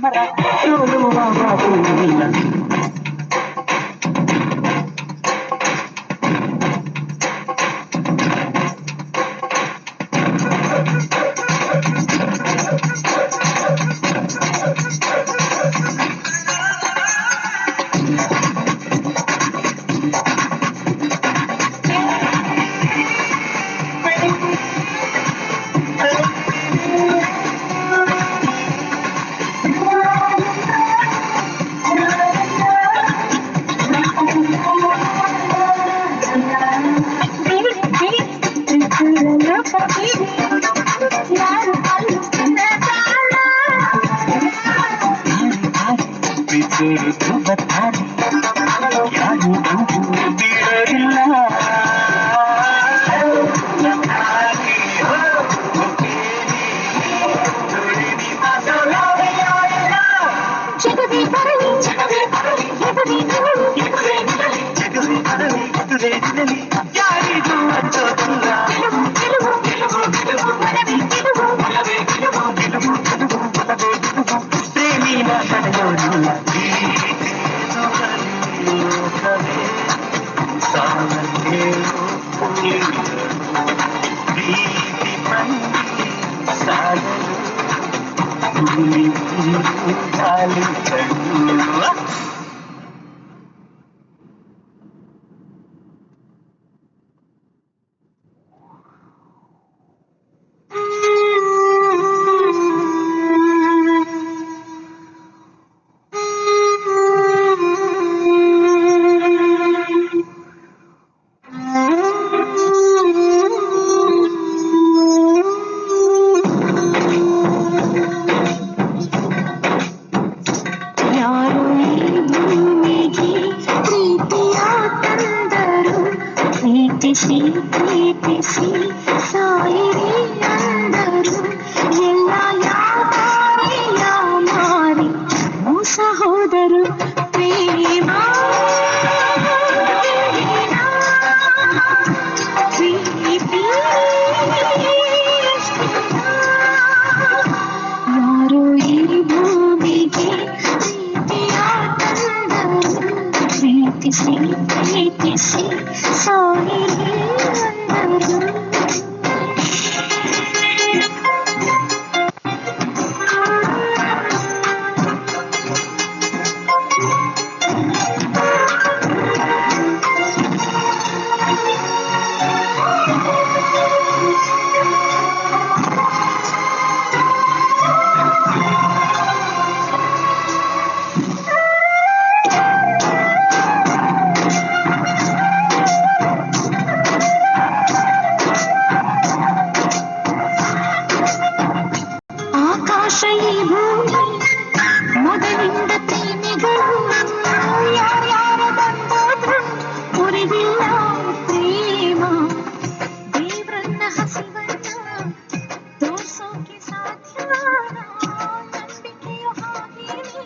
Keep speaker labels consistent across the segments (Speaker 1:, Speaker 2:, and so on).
Speaker 1: ಸಮರ ಸೋಲುವ ಮಾತು ಇಲ್ಲ. ಯಾರು ಬಿಡೋದಿಲ್ಲ. ಯಾರಿಗೂ ಅಂಜೋದಿಲ್ಲ. ಪ್ರೇಮಿನ ತಡೆಯೋದಿಲ್ಲ. ಪ್ರೀತಿ ಮಂದಿ ಸಾಗಲು ಪ್ರೀತಿಸಿ ಸಾಯಿರಿ ಅಂದರು. ಎಲ್ಲ ಯಾರಿಯ ಮಾರಿ ಮೋಸ ಹೋದರು. ಪ್ರೇಮ ಪ್ರೀತಿ ಯಾರು ಈ ಭೂಮಿಗೆ ಪ್ರೀತಿಯ ತಂದರು. ಪ್ರೀತಿಸಿ ಸಾಯಿರಿ ಅಂದರು. ಮೊದಲಿಂದ ಪ್ರೇಮಿಗಳು ಯಾರ್ಯಾರ ಬಂದೋದ್ರು ಮುರಿದಿಲ್ಲ ಪ್ರೇಮ. ದೇವ್ರನ್ನ ಹಸಿವನ್ನ ತೋರ್ಸೋಕೆ ಸಾಧ್ಯ ನಂಬಿಕೆಯು ಹಾಗೇನೆ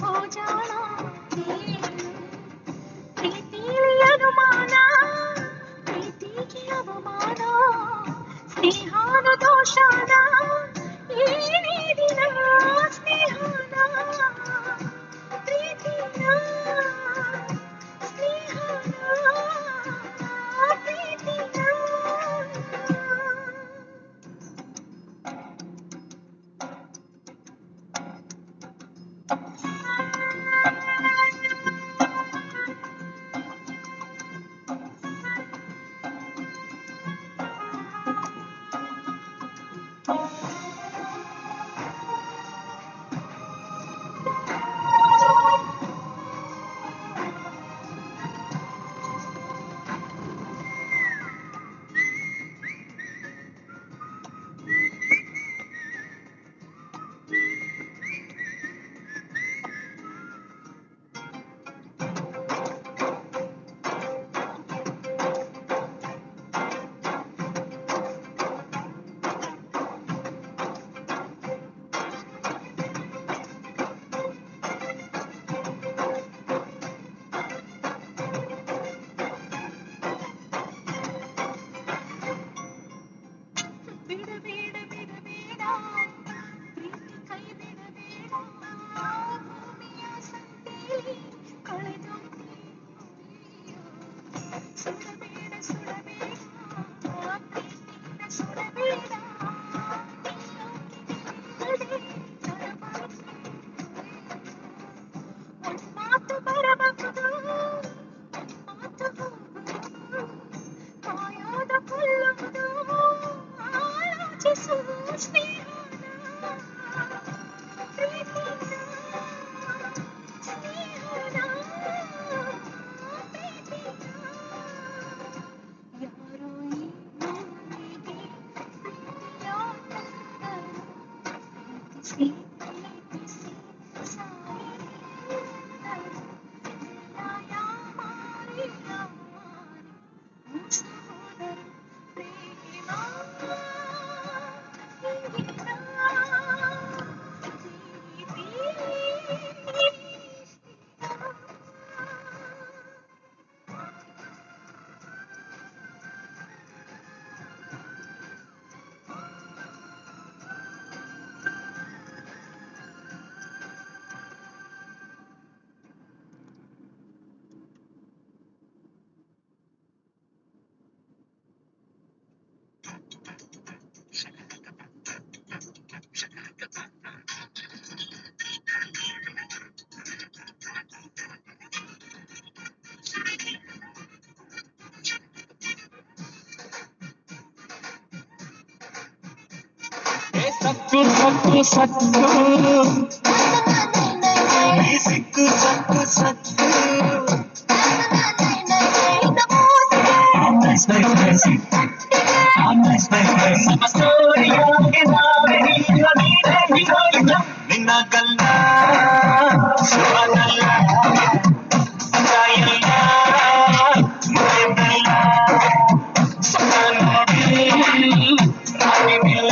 Speaker 1: ಹೋಜಾಳ. ಪ್ರೀತಿಲಿ ಅನುಮಾನ ಪ್ರೀತಿಗೆ ಅವಮಾನ ಸ್ನೇಹಾನ ದೋಷಾನ ಏನೇ ದಿನ ಸ್ನೇಹಾನ ಪ್ರೀತಿನ ಸ್ನೇಹಾನ ಪ್ರೀತಿನ.
Speaker 2: ಸಕ್ಕು ಸಕ್ಕು ಸಕ್ಕು ಸಿಕ್ಕು ಸಕ್ಕು ಸಕ್ಕು ನಿನ್ನ ಗಲ್ಲ ಶಿವನಲ್ಲ ಅಂಗಾಯಲ್ಲ ಮುಗಿದಲ್ಲ ಸಕ ನೋಡಿ ರಾಣಿಲ್ಲ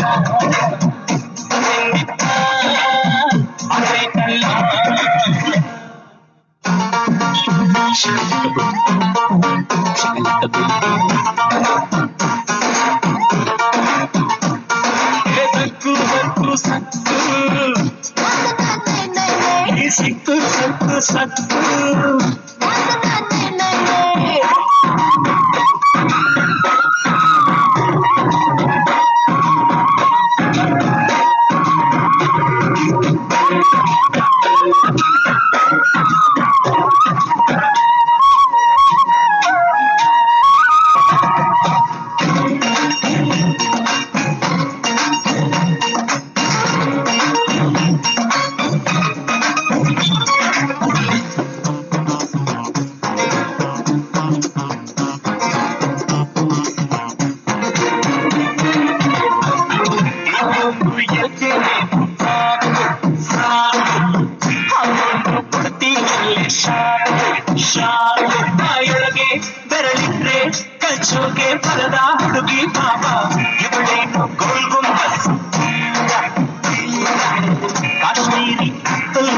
Speaker 2: ಸಿಕ್ಕು ಸಕ್ಕು ಸಕ್ಕು ಬಾಯೊಳಗೆ ಬೆರಳಿಟ್ರೆ ಕಚ್ಚೋಕೆ ಬರದ ಹುಡುಗಿ ಪಾಪ ಇವಳೇನು ಗೋಲ್ ಗುಂಬಸ್ ಕಾಶ್ಮೀರಿ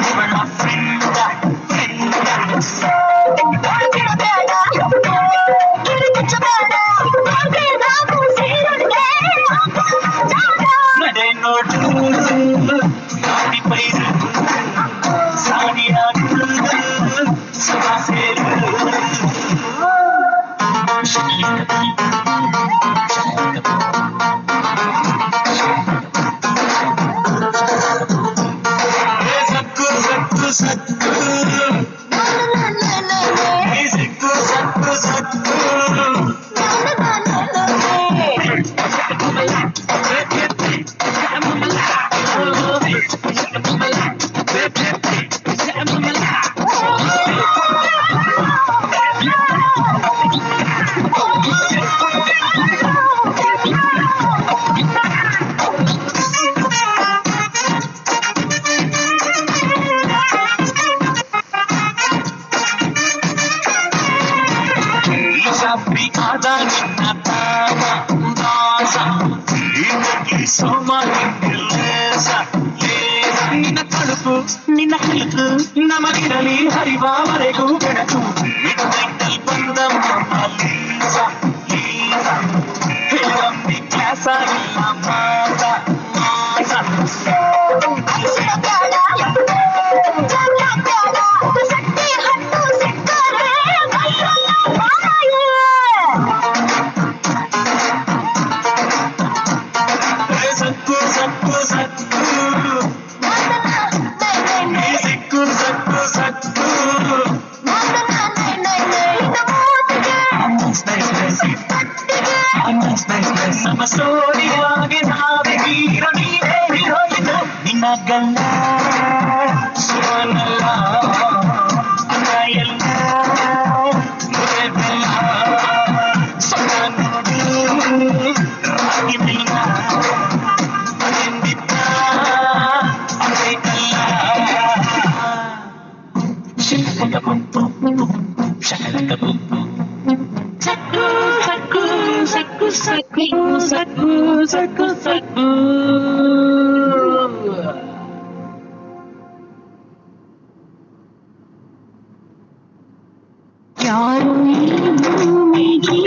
Speaker 2: ಇವಳ ಫ್ರೆಂಡ ನಡೆ ನೋಡು ನಾಡಿ ಪೈರು ಸಾಡಿಯಾಡು ಸದಾ ಸೇರು ಸಕ್ಕು ಸಕ್ಕು ಸಕ್ಕು ಸಿಕ್ಕು ಸಕ್ಕು ಸಕ್ಕು ಆದ ನಿನ್ನ ತಾವ ದಾಸ ಇನ್ನೊಂದು ಸೋಮ ಲೇಸ ಲೇಸ ನಿನ್ನ ತಳುಪು ನಿನ್ನ ಹಿಡಿದು ನಮಗಿರಲಿ ಹರಿವವರೆಗೂ ಬೆಳಕು ಮಿಡ್ನೈಟಲ್ಲಿ ಬಂದ ಲೀಸ ಲೀಸ ಹೇಳಮ್ಮಿ ಕ್ಲಾಸ ಇಲ್ಲ ಮಾತ ಮಾತ ಆಗಲ್ಲ ಸೋನಲ್ಲ ಎಲ್ಲ ಮುರೆಬೆಲ್ಲ ಸೊನ್ನ ನೋಡು ರಾಗಿ ಬೆಲ್ಲ ಅದಿಂದಿದ್ದ ಅದೇಕಲ್ಲ ಶಕಲಕ ಬಂತು ಶಕಲಕ ಬಂತು ಸಕ್ಕು ಸಕ್ಕು ಸಕ್ಕು ಸಕ್ಕು ಸಕ್ಕು ಸಕ್ಕು ಸಕ್ಕು
Speaker 1: ಯಾರು ಭೂಮಿಗೆ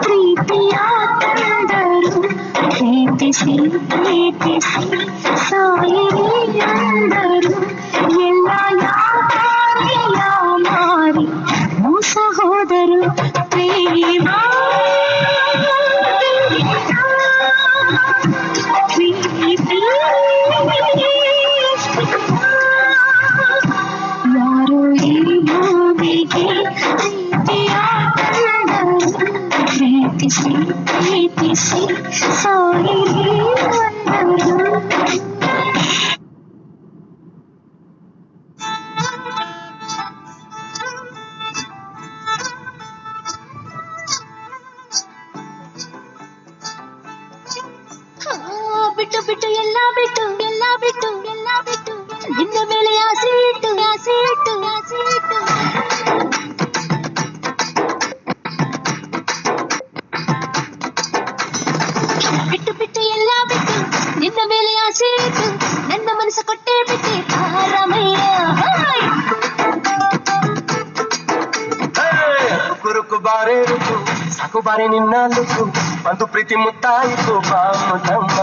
Speaker 1: ಪ್ರೀತಿಯ ತಂದರು ಪ್ರೀತಿಸಿ ಪ್ರೀತಿಸಿ ಸಾಯಿರಿ ಅಂದರು ಎಲ್ಲ ಯಾರಿಯ ಮಾರಿ ಮೋಸ ಹೋದರು ಪ್ರೇಮ ಪ್ರೀತಿ ಯಾರು ಈ ಭೂಮಿಗೆ ಪ್ರೀತಿಯ ತಂದರು ಪ್ರೀತಿಸಿ ಪ್ರೀತಿಸಿ ಸಾಯಿರಿ ಅಂದರು ಬಿಟ್ಟು ಬಿಟ್ಟು ಎಲ್ಲ ಬಿಟ್ಟು ಎಲ್ಲ ಬಿಟ್ಟು ಎಲ್ಲ ಬಿಟ್ಟು ನಿನ್ನ ಮೇಲೆ ಆಸೆ ಇಟ್ಟು ಆಸೆ ಇಟ್ಟು ಆಸೆ ಇಟ್ಟು ಬಿಟ್ಟು ಬಿಟ್ಟು ಎಲ್ಲ ಬಿಟ್ಟು ನಿನ್ನ ಮೇಲೆ ಆಸೆ ಇಟ್ಟು ನನ್ನ ಮನಸ್ಸು ಕೊಟ್ಟೆ ಬಿಟ್ಟೆ ತಾರಮಯ್ಯ
Speaker 2: ಕುರುಕು ಬಾರೆ ರುಕು ಸಾಕು ಬಾರೆ ನಿನ್ನ ಲುಕು ಒಂದು ಪ್ರೀತಿ ಮುತ್ತಾಯಿತು ಬಾಮುದಮ್ಮ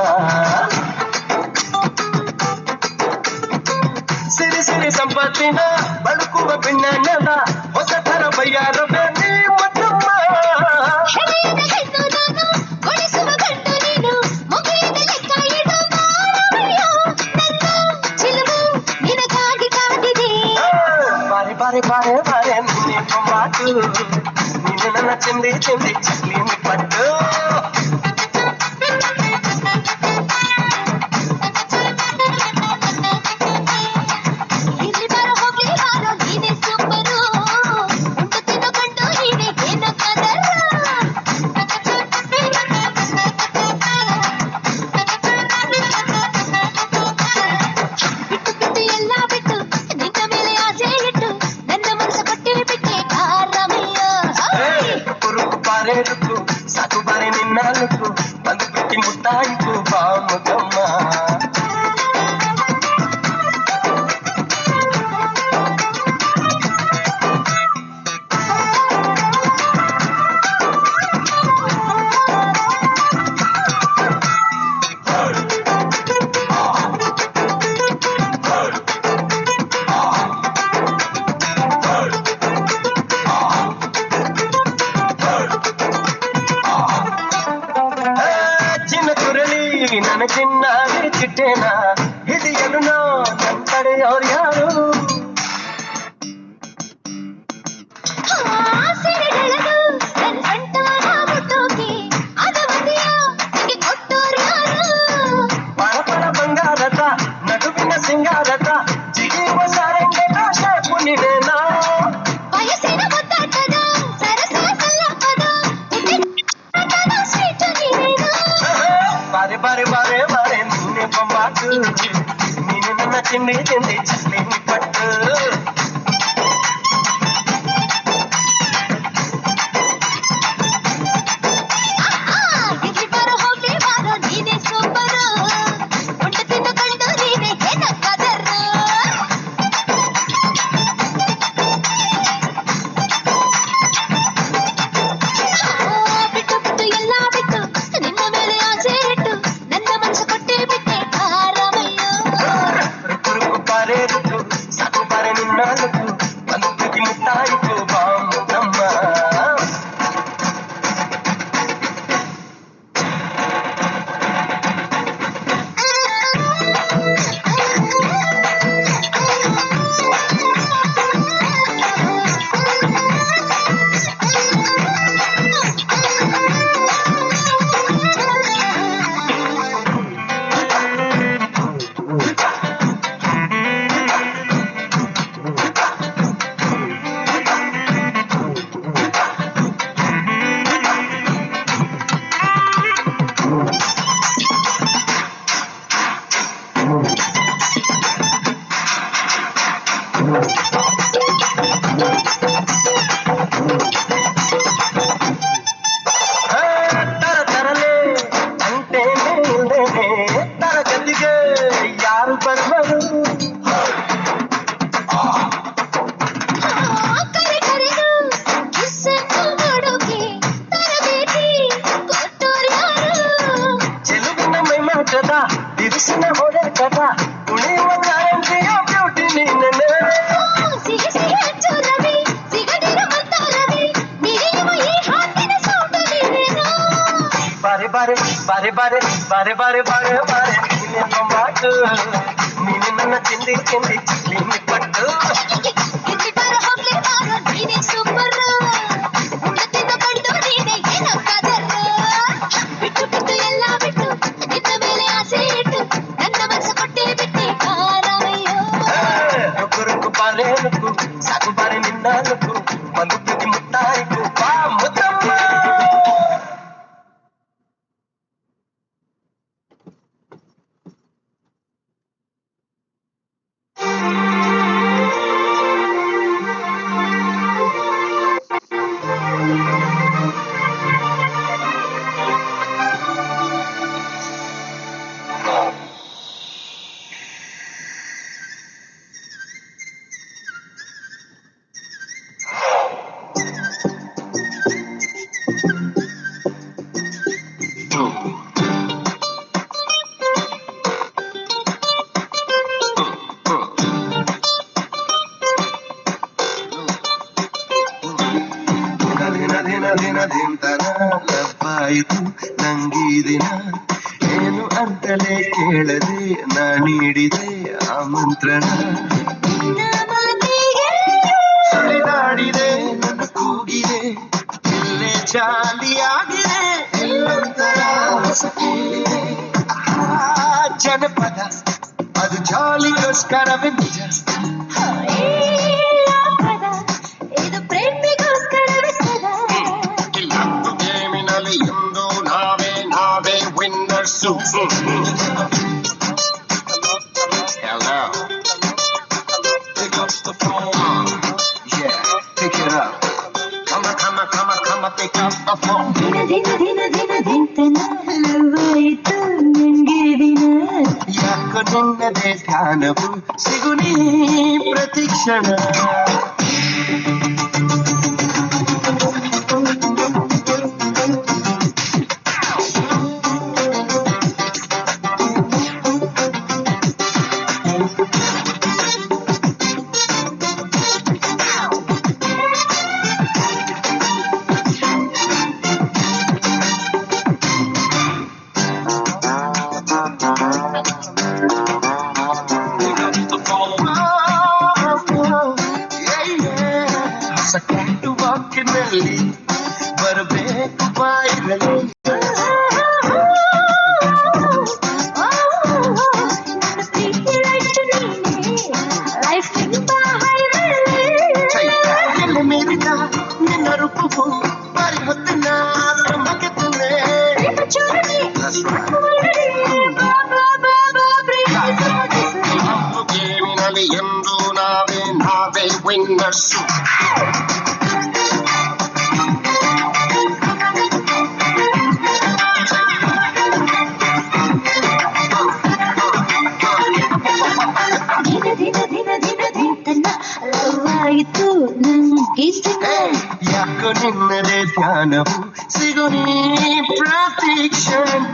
Speaker 2: ಸಿರಿ ಸಿರಿ ಸಂಪತ್ತಿನ ಬಳುಕುವ ಭಿನ್ನದ ಹೊಸ ಥರ ಬಯ್ಯಾರವೇ ನೀ ಮತ್ತಮ್ಮ
Speaker 1: ಹೆಣ್ಣು ನಾನು ಕೊಡಿಸುವ ಗಂಡು ನೀನು ಮುಗಿದ ಲೆಕ್ಕ ಇಡು ತಾರಮಯ್ಯ ನನ್ನ ಚಿಲುವು ನಿನಗಾಗಿ ಕಾದಿದೆ
Speaker 2: ಬಾರೆ ಬಾರೆ ಬಾರೆ ಬಾರೆ ನಿನ್ನ ಮಾತು ನೀನು ನನ್ನ ಚಿಂದಿ ಚಿಂದಿ ಚಕ್ಲಿ ಪಟ್ಟು
Speaker 1: ಇಲ್ಲಿ ಬರೋ ಹೋಗ್ಲಿ ಬಾರೋ ನೀನೆ ಸೂಪರು ಉಂಟು ತಿನ್ನೋ ಗಂಡು ನೀನೆ ಏನು ಕದರ ಬಿಟ್ಟು ಬಿಟ್ಟು ಎಲ್ಲ ಬಿಟ್ಟು ನಿನ್ನ ಮೇಲೆ ಆಸೆ ಇಟ್ಟು ನನ್ನ ಮನಸ್ಸು ಕೊಟ್ಟೆ ಬಿಟ್ಟೆ ತಾರಮಯ್ಯ
Speaker 2: ಕುರುಕು ಬಾರೆ ರುಕು ಸಾಕು ಬಾರೆ ನಿನ್ನ ಲುಕು ಒಂದು ಪ್ರೀತಿ ಮುತ್ತಾಯಿತು ಬಾಮುದಮ್ಮ ಚಿನ್ನ ಕುರಳಿ ನನ್ನ ಚಿನ್ನ ಚಿಟ್ಟೆನ ಹಿಡಿಯಲು ನನ್ನ ಕಡೆಯವ್ರು ಯಾರು
Speaker 1: ಸೆರೆಗಳನ್ನು ನನ್ನ ಸೊಂಟನ ಮುಟ್ಟೋಕೆ ಅದವದಿಯ ನಿಮಗೆ ಕೊಟ್ಟೋರು ಯಾರು
Speaker 2: ಪರಪರ ಬಂಗಾರತ ನಡುವಿನ ಸಿಂಗಾರತ ಜಿಗಿಯುವ ಸಾರಂಗೆ ಶಾಪು ನಿವೇನಾ
Speaker 1: ವಯಸ್ಸಿನ ಮುದ್ದಾಟದ ಸರಸ ಸಲ್ಲಪದ ಸ್ವೀಟ್ ನೀನೇನು
Speaker 2: ಬಾರೆ ಬಾರೆ ಬಾರೆ ಬಾರೆ ನೀನೆ ಬೊಂಬಾಟು ನೀನು ನನ್ನ ತಿಂಡಿ ತಿಂಡಿ ಚಕ್ಲಿ ಪಟ್ಟು
Speaker 1: ಇಲ್ಲಿ ಬರೋ ಹೋಗ್ಲಿ ಬಾರೋ ನೀನೆ ಸೂಪರು ಉಂಟು ತಿನ್ನು ಕಂಡು ನೀನೆ ಏನ ಕದರು ಬಿಟ್ಟು ಬಿಟ್ಟು ಎಲ್ಲ ಬಿಟ್ಟು ನಿನ್ನ ಮೇಲೆ ಆಸೆ ಇಟ್ಟು ನನ್ನ ಮನಸ್ಸು ಕೊಟ್ಟೆ ಬಿಟ್ಟೆ ತಾರಮಯ್ಯ
Speaker 2: ಕುರುಕು ಬಾರೆ ರುಕು ಸಾಕು ಬಾರೆ ನಿನ್ನ ಲುಕು ನಾಟದ ಬಿರುಸಿನ ಹೊಡೆತದ ಉಳಿಯುವ ಗ್ಯಾರಂಟಿಯ ಬ್ಯೂಟಿ ನೀನೆ
Speaker 1: ಸಿಹಿ ಸಿಹಿ ಹೆಚ್ಚು ರವಿ ಸಿಗದಿರುವಂತ ರವಿ ಮಿಡಿಯುವ ಈ ಹಾಡಿನ ಸೌಂಡ್ ನೀನೇನು
Speaker 2: ಬಾರೆ ಬಾರೆ ಬಾರೆ ಬಾರೆ ಬಾರೆ ಬಾರೆ ಬಾರೆ ಬಾರೆ ನೀನೆ ಮಾತು ನೀನು ನನ್ನ ತಿಂಡಿ ತಿಂಡಿ ಚಿಲ್ಲಿ ಪಟ್ಟು
Speaker 1: ಗಿಟಾರ್ ಹೋಗ್ಲಿ ಬಾರೋ ನೀನೆ ಸೂಪರ್ ಉಣ್ಣತಿದ್ದ ಕಂಡು ನೀನೆ ಏನಕ್ಕಾದರ ಬಿಟ್ಟು ಬಿಟ್ಟು ಎಲ್ಲ ಬಿಟ್ಟು ನಿನ್ನ ಮೇಲೆ ಆಸೆ ಇಟ್ಟು ನನ್ನ ಮನಸ್ಸು ಕೊಟ್ಟೆ ಬಿಟ್ಟೆ ಕಾರವಯ್ಯೋ
Speaker 2: ರುಕ್ಕು ರುಕ್ಕು ಬಾರೆ ರುಕ್ಕು ಸಾಕು ಬಾರೆ ನಿನ್ನ ರುಕ್ಕು ಒಂದು ಪ್ರತಿ ಮುತ್ತಾಯಿತು ಬಾ ಮುದ್ದಮ್ಮ ಲಬ್ಬಾಯಿತು ನಂಗೀ ದಿನ ಏನು ಅಂತಲೇ ಕೇಳದೆ ನಾ ನೀಡಿದೆ ಆಮಂತ್ರಣ ಸುಳಿದಾಡಿದೆ ನನ್ನ ಕೂಗಿದೆ ಇಲ್ಲೇ ಜಾಲಿಯಾಗಿದೆ ಎಲ್ಲೊಂಥರ ಹೊಸ ಕೇಳಿದೆ ಜನಪದ ಅದು ಜಾಲಿಗೋಸ್ಕರವೇ ನಿಜ
Speaker 1: ಇದು ಪ್ರೇಮಿಗೋಸ್ಕರವೇ ಸದಾ
Speaker 2: ಗೇಮಿನಲ್ಲಿ ಎಂದು ನಾವೇ ನಾವೇ winners Hello. Pick up the phone. Yeah, pick it up. Come on, pick up the phone.
Speaker 1: ದಿನ ಲವಾಯಿತು ನಂಗೆ ದಿನ
Speaker 2: ಯಾಕೋ ನಿನ್ನದೇ ಧ್ಯಾನವು ಸಿಗು ನೀ ಪ್ರತಿಕ್ಷಣ ವಾಕಿನಲ್ಲಿ ಬರಬೇಕು ಬಾಯಿರಲಿ ಮೇರಿದ ನಿನ್ನ ರೂಪವು ಬಾರಿ ಹೊತ್ತು ನಾನು ಮಗತನೆ ಗೇಮಿನಲ್ಲಿ ಎಂದು ನಾವೇ ನಾವೇ ವಿನ್ನರ್ಸು
Speaker 1: ಲವಾಯಿತು ನಂಗೆ
Speaker 2: ಯಾಕೋ ನಿನ್ನದೇ ಧ್ಯಾನವು ಸಿಗು ನೀ ಪ್ರತಿಕ್ಷಣ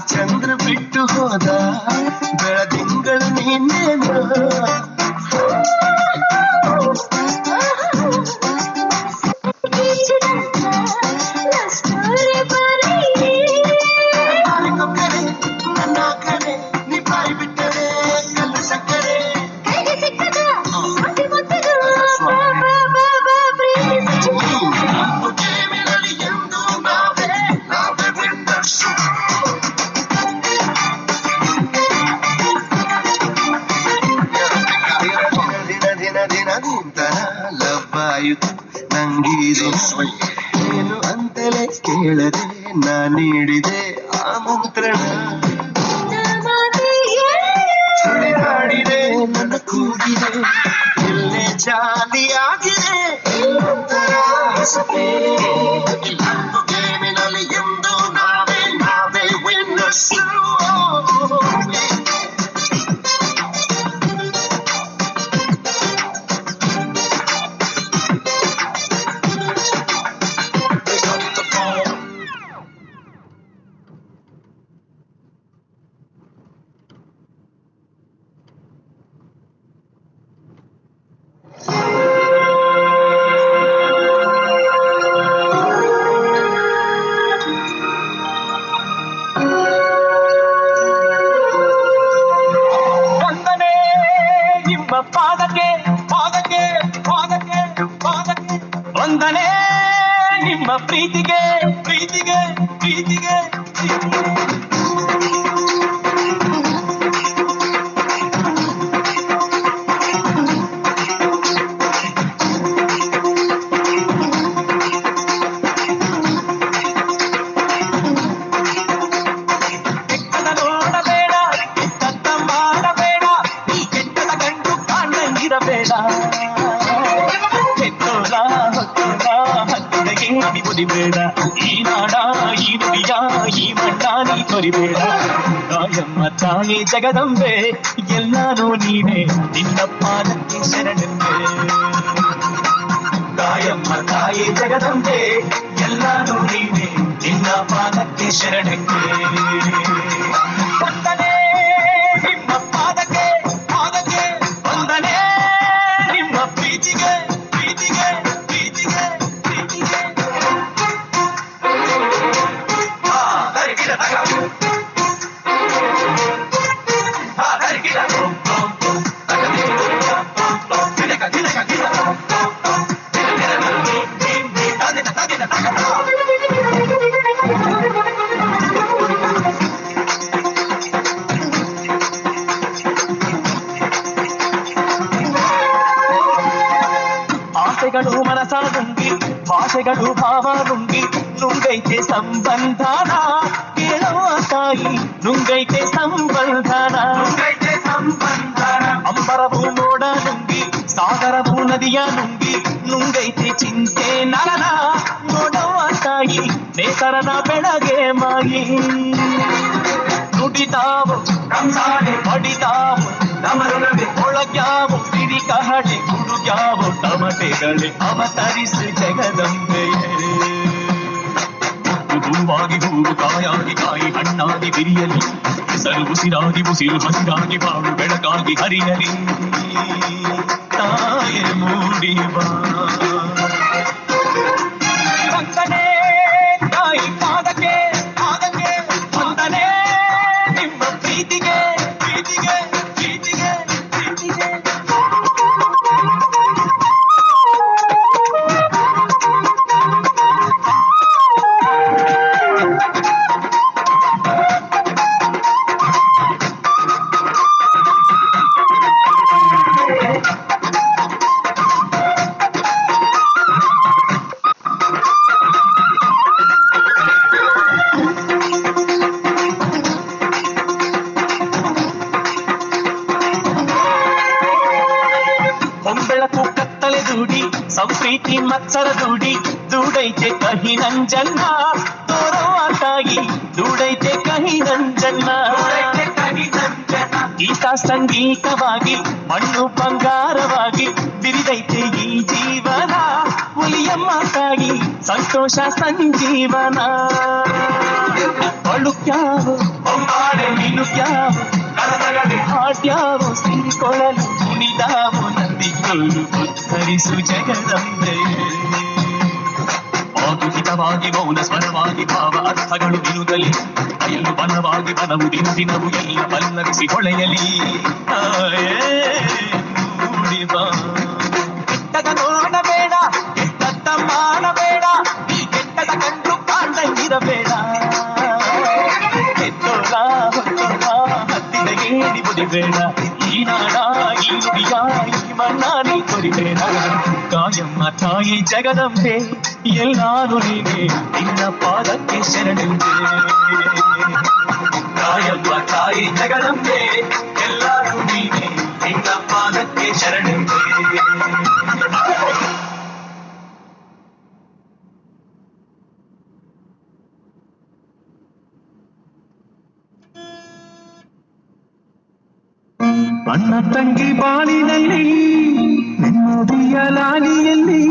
Speaker 2: ಚಂದ್ರ ಬಿಟ್ಟು ಹೋದ ಬೆಳದಿಂಗಳು ನೀನೇನು ನನ್ನ ಕಡೆ ನೀ ಬಾಯಿ ಬಿಟ್ಟರೆ ಕಲ್ಲು ಸಕ್ಕರೆ ಗೇಮಿನಲ್ಲಿ ಎಂದು ನಾವೇ ನಾವೇ ವಿನ್ನರ್ಸು ದಿನ ನಿಂತರ ಲಬ್ಬಾಯಿತು ನಂಗೀದೆ ಏನು ಅಂತಲೇ ಕೇಳದೆ ನಾ ನೀಡಿದೆ ಆಮಂತ್ರಣ ಸುಳಿದಾಡಿದೆ ಕೂಗಿದೆ ಎಲ್ಲೇ ಜಾಲಿಯಾಗಿದೆ ಇಲ್ಲೊಂದು ಗೇಮಿನಲ್ಲಿ ಎಂದು ನಾವೇ ವಿನ್ನರ್ಸ್ ಪಾದಕ್ಕೆ ಪಾದಕ್ಕೆ ಪಾದಕ್ಕೆ ಪಾದಕ್ಕೆ ವಂದನೆ ನಿಮ್ಮ ಪ್ರೀತಿಗೆ ಪ್ರೀತಿಗೆ ಪ್ರೀತಿಗೆ ಬೇಡ ಈ ನಾಡ ಈ ನುಡಿಯ ಈ ಮಣ್ಣ ನೀ ತೊರಿಬೇಡ ತಾಯಮ್ಮ ತಾಯಿ ಜಗದಂಬೆ ಎಲ್ಲಾನು ನೀನೆ ನಿನ್ನ ಪಾದಕ್ಕೆ ಶರಣೆಂಬೆ ತಾಯಮ್ಮ ತಾಯಿ ಜಗದಂಬೆ ಎಲ್ಲಾನು ನೀನೆ ನಿನ್ನ ಪಾದಕ್ಕೆ ಶರಣೆಂಬೆ ವಂದನೆ ನಿಮ್ಮ ಪಾದಕ್ಕೆ ಪಾದಕ್ಕೆ ವಂದನೆ ನಿಮ್ಮ ಪ್ರೀತಿಗೆ ಪ್ರೀತಿಗೆ ಪ್ರೀತಿಗೆ ಪ್ರೀತಿಗೆ ಆಸೆಗಳು ಮನಸ ನುಂಗಿ ಭಾಷೆಗಳು ಭಾವ ನುಂಗಿ ನುಂಗೈತೆ ಸಂಬಂಧನ ಕೇಳುವ ತಾಯಿ ನುಂಗೈತೆ ಸಂಬಂಧನ ಅಂಬರವು ಮೋಡ ನುಂಗಿ ಸಾಗರವು ನದಿಯ ನುಂಗಿ ನುಂಗೈತೆ ಚಿಂತೆ ನರನ ನೋಡುವ ತಾಯಿ ನೇತರನ ಬೆಳಗ್ಗೆ ಮಾಯಿ ನುಡಿತಾವು ಪಡಿತಾವು ಒಳಗ್ಯಾವು ಸಿರಿ ಕಹಳೆ ಗುಡುಗ್ಯಾವು ಟಮಟೆಗಳೇ ಅವತರಿಸಿ ಜಗದಂಬೆಯೇ ಹೂವಾಗಿ ಹೂವು ಕಾಯಾಗಿ ಕಾಯಿ ಹಣ್ಣಾಗಿ ಬಿರಿಯಲಿ ಹೆಸರು ಉಸಿರಾಗಿ ಉಸಿರು ಹಸಿರಾಗಿ ಬಾಳು ಬೆಳಕಾಗಿ ಹರಿಯಲಿ ತಾಯೆ ಮೂಡಿ ಬಾ ವಂದನೆ ತಾಯಿ ಪಾದಕ್ಕೆ ಪಾದಕ್ಕೆ ವಂದನೆ ನಿಮ್ಮ ಪ್ರೀತಿಗೆ ಪ್ರೀತಿಗೆ ಪ್ರೀತಿಗೆ ಪ್ರೀತಿಗೆ ಹೊಂಬೆಳಕು ಕತ್ತಲೆ ದೂಡಿ ಸಂಪ್ರೀತಿ ಮತ್ಸರ ದೂಡಿ ದೂಡೈತೆ ಕಹಿ ನಂಜನ್ನ ತೋರುವ ತಾಯಿ ದೂಡೈತೆ ಕಹಿ ನಂಜನ್ನ ಗೀತ ಸಂಗೀತವಾಗಿ ಮಣ್ಣು ಬಂಗಾರವಾಗಿ ಬಿರಿದೈತೆ ಈ ಜೀವನ ಹುಲಿಯಮ್ಮ ತಾಯಿ ಸಂತೋಷ ಸಂಜೀವನ ಬಳುಕ್ಯಾವು ಮಿನುಕ್ಯಾವು ಹಾಡ್ಯಾವು ಸಿರಿಕೊಳ್ಳಲು ಕುಣಿದಾವು ನಂದಿಕೊಳ್ಳು ಉತ್ತರಿಸು ಜಗದಂಬೆ ಹಿತವಾಗಿ ಮೌನ ಸ್ವರವಾಗಿ ಭಾವ ಅರ್ಥಗಳು ನಿಲ್ಲುತ್ತಲಿ ಅಯಲು ಬಲವಾಗಿ ಬಲವು ದಿನ ದಿನವು ಎಲ್ಲ ಪಲ್ಲವಿಸಿ ಹೊಳೆಯಲಿ ಕೆಟ್ಟದ ನೋಡಬೇಡ ಕೆಟ್ಟದ್ದ ಮಾಡಬೇಡ ಈ ಕೆಟ್ಟದ ಕಂಡು ಕಾಣಂಗಿರಬೇಡ ಕೆಟ್ಟೋಳ ಹೊತ್ತೋಳ ಹತ್ತಿದ ಏಡಿ ಬುದಿಬೇಡ ಈ ನಾಡ ಈ ನುಡಿಯ ಈ ಮಣ್ಣ ನೀ ಕೊರಿಬೇಡ ಕಾಯಮ್ಮ ತಾಯಿ ಜಗದಂಬೆ ಎಲ್ಲಾರು ನೀನೆ ನಿನ್ನ ಪಾದಕ್ಕೆ ಶರಣೆಂಬೆ ಕಾಯಮ್ಮ ತಾಯಿ ಜಗದಂಬೆ ಎಲ್ಲಾರು ನೀನೆ ನಿನ್ನ ಪಾದಕ್ಕೆ ಅಣ್ಣ ತಂಗಿ ಬಾಳಿನಲ್ಲಿ ನೆಮ್ಮದಿಯ ಲಾಲಿಯಲ್ಲಿ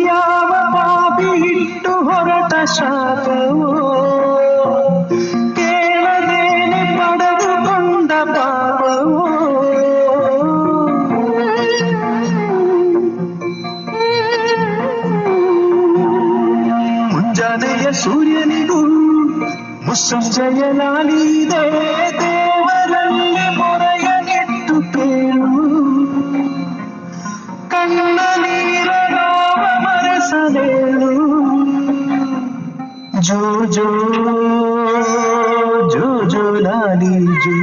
Speaker 2: ಯಾವ ಪಾಪಿ ಇಟ್ಟು ಹೊರಟ ಶಾಪವೋ ಕೇಳದೇನೆ ಪಡೆದುಕೊಂಡ ಪಾಪವೋ ಮುಂಜಾನೆಯ ಸೂರ್ಯನಿಗೂ ಮುಸ್ಸಂಜೆಯ ಲಾಲಿದೆ ದೇವರಲ್ಲಿ ಮೊರೆಯನಿಟ್ಟು ಕೇಳು ಕಣ್ಣ ನೀರ ನೋವ ಮರೆಸಲೇಳು ಜೋ ಜೋ ಜೋ ಜೋ ಲಾಲಿ ಜೋ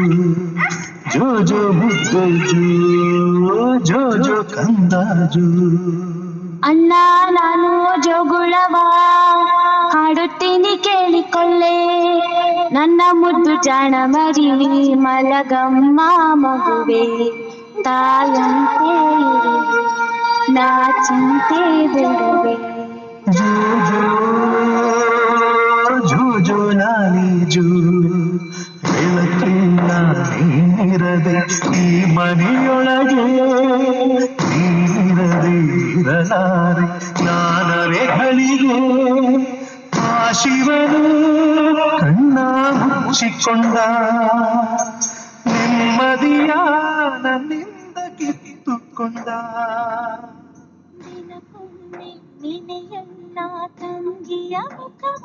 Speaker 2: ಜೋ ಜೋ ಮುದ್ದು ಜೋ ಜೋ ಜೋ ಕಂದ ಜೋ
Speaker 1: ಅಣ್ಣ ನಾನು ಜೋಗುಳವ ಹಾಡುತ್ತೀನಿ ಕೇಳಿಕೊಳ್ಳೆ ನನ್ನ ಮುದ್ದು ಜಾಣ ಮರಿ ಮಲಗಮ್ಮ ಮಗುವೆ ತಾಯಂತೆ ಇರುವೆ ನಾ ಚಿಂತೆ ಬಿಡುವೆ
Speaker 2: ಜೋ ಜೋ ಜೋ ಜೋ ಲಾಲಿ ಜೋ ಬೆಳಕಿಲ್ಲ ನೀರದೆ ಈ ಮನೆಯೊಳಗೆ ನೀರದೆ ಇರಲಾರೆ ನಾನರೆಗಳಿಗೆ ಆ ಶಿವನು ಕಣ್ಣ ಮುಚ್ಚಿಕೊಂಡ ನೆಮ್ಮದಿಯ ನನ್ನಿಂದ ಕಿತ್ತುಕೊಂಡ
Speaker 1: ದಿನಕ್ಕೊಮ್ಮೆ ನೆನೆಯನ್ನ ತಂಗಿಯ ಮುಖವ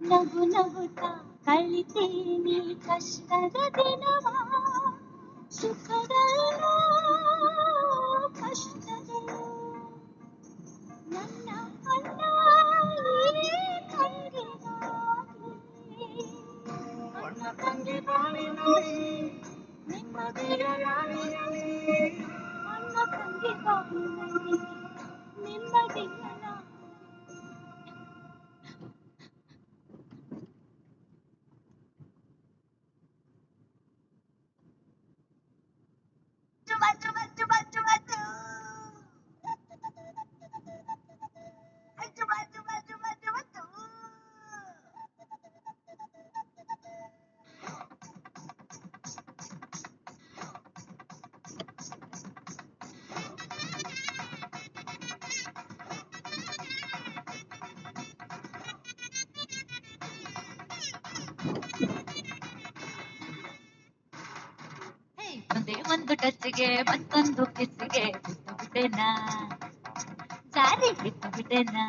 Speaker 1: ನಗು ನಗುತ್ತ ಕಳಿತೀನಿ ಕಷ್ಟದ ದಿನವ ಸುಖದಲ್ಲೂ ಕಷ್ಟದಲ್ಲೂ ನನ್ನ ಅಣ್ಣ ಈ ತಂಗಿಗಾಗಿ
Speaker 2: ಅಣ್ಣ ತಂಗಿ ಬಾಳಿನಲ್ಲಿ
Speaker 1: ನೆಮ್ಮದಿಯ ಲಾಲಿಯಲ್ಲಿ ಅಣ್ಣ ತಂಗಿ ಬಾಳಿನಲ್ಲಿ ನೆಮ್ಮದಿಯ ಒಂದೇ ಒಂದು ಟಚ್ಗೆ ಮತ್ತೊಂದು ಕಿಸ್ಸಿಗೆ ಬಿಟ್ಟು ಬಿಟ್ಟೆನಾ ಸಾರಿ ಬಿಟ್ಟು ಬಿಟ್ಟೆನಾ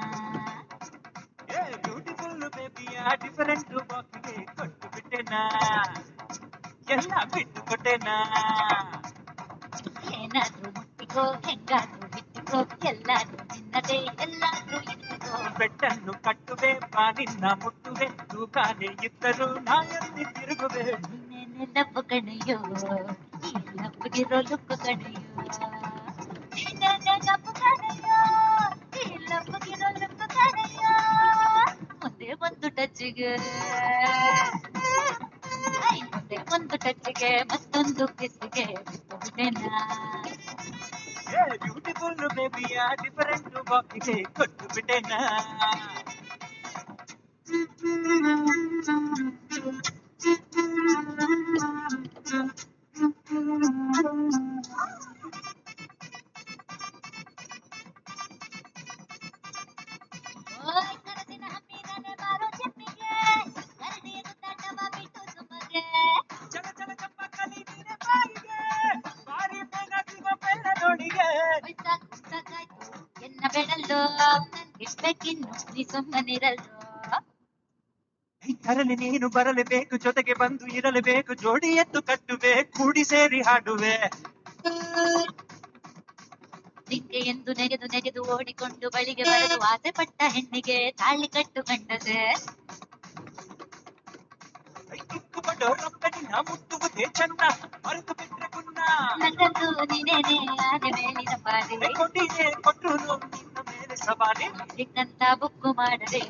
Speaker 2: ಬ್ಯೂಟಿಫುಲ್ ಬೇಬಿಯ ಡಿಫರೆಂಟ್ ಬಾಕ್ಸ್ಗೆ ಕೊಟ್ಟು ಬಿಟ್ಟೆನಾ ಎಲ್ಲ ಬಿಟ್ಟು ಕೊಟ್ಟೆನಾ
Speaker 1: ಏನಾದ್ರೂ ಮುಟ್ಟಿಕೋ ಹೆಂಗಾದ್ರೂ ಬಿಟ್ಟಿಕೋ ಎಲ್ಲಾದ್ರೂ ನಿನ್ನದೇ ಎಲ್ಲಾದ್ರೂ ಇಟ್ಟಿಕೋ
Speaker 2: ಬೆಟ್ಟನ್ನು ಕಟ್ಟುವೆ ಬಾನಿನ್ನ ಮುಟ್ಟುವೆ ತೂಕಾನೆ ಇದ್ದರೂ ನಾಯಂದಿ ತಿರುಗುವೆ
Speaker 1: ನಿನ್ನೆ ನೆನಪು ಕಣೆಯೋ ಈ ಲಪ್ಪಗಿರೋ ಲುಕ್ಕು ಕಣೆಯೋ ನಿನ್ನೆ ನೆನಪು ಕಣೆಯೋ ಈ ಲಪ್ಪಗಿರೋ ಲುಕ್ಕು ಕಣೆಯೋ ಒಂದೇ ಒಂದು ಟಚ್ಗೆ ಒಂದೇ ಒಂದು ಟಚ್ಗೆ ಮತ್ತೊಂದು ಕಿಸ್ಸಿಗೆ ಬಿಟ್ಟು ಬಿಟ್ಟೆನಾ
Speaker 2: ಬ್ಯೂಟಿಫುಲ್ ಬೇಬಿಯ ಡಿಫರೆಂಟ್ ಬಾಕ್ಸ್ಗೆ ಕೊಟ್ಟು ಬಿಟ್ಟೆನಾ
Speaker 1: ಓಯ್ ಕನಸಿನ ಹಮ್ಮಿನನೆ ಬಾರೋ ಚಿಪ್ಪಿಗೆ ಕರಡಿಯ ಗುದ್ದಾಟವ ಬಿಟ್ಟು ಸುಮಗೆ
Speaker 2: ಚಲ ಚಲ ಚಪ್ಪಕ್ಕಲಿ ನೀನೆ ಬಾಯಿಗೆ ಬಾರಿ ಬೇಗ ಸಿಗೋ ಬೆಲ್ಲ ನೋಡಿಗೆ
Speaker 1: ಸಾಕಾಯ್ತು ಎನ್ನ ಬೆಡಲ್ಲು ನನ್ಗಿರ್ಬೇಕಿನ್ನು ನೀ ಸುಮ್ಮನಿರಲ್ಲು
Speaker 2: ತರಲಿ ನೀನು ಬರಲೇಬೇಕು ಜೊತೆಗೆ ಬಂದು ಇರಲೇಬೇಕು ಜೋಡಿ ಎತ್ತು ಕಟ್ಟುವೆ ಕೂಡಿ ಸೇರಿ ಹಾಡುವೆ
Speaker 1: ನಿಂಗೆ ಎಂದು ನೆಗೆದು ನೆಗೆದು ಓಡಿಕೊಂಡು ಬಳಿಗೆ ಬರಲು ಆಸೆ ಪಟ್ಟ ಹೆಣ್ಣಿಗೆ ತಾಳಿ ಕಟ್ಟು ಕಂಡದೆ
Speaker 2: ಕಿಕ್ಕುಕೊಂಡು ರೊಕ್ಕನಿನ ಮುಟ್ಟುವುದೇ ಚಂದ ಮರೆತು ಬಿಟ್ರೆ ಗುನ್ನ
Speaker 1: ನನ್ನದು ನೀನೇನೆ ಆನೆ ಮೇಲಿನ ಪಾರಿ
Speaker 2: ಕೊಟ್ಟಿದೆ ಕೊಟ್ಟರು ನಿನ್ನ ಮೇಲೆ ಸವಾರಿ
Speaker 1: ಸಿಕ್ಕಂತ ಬುಕ್ಕು ಮಾಡದೆ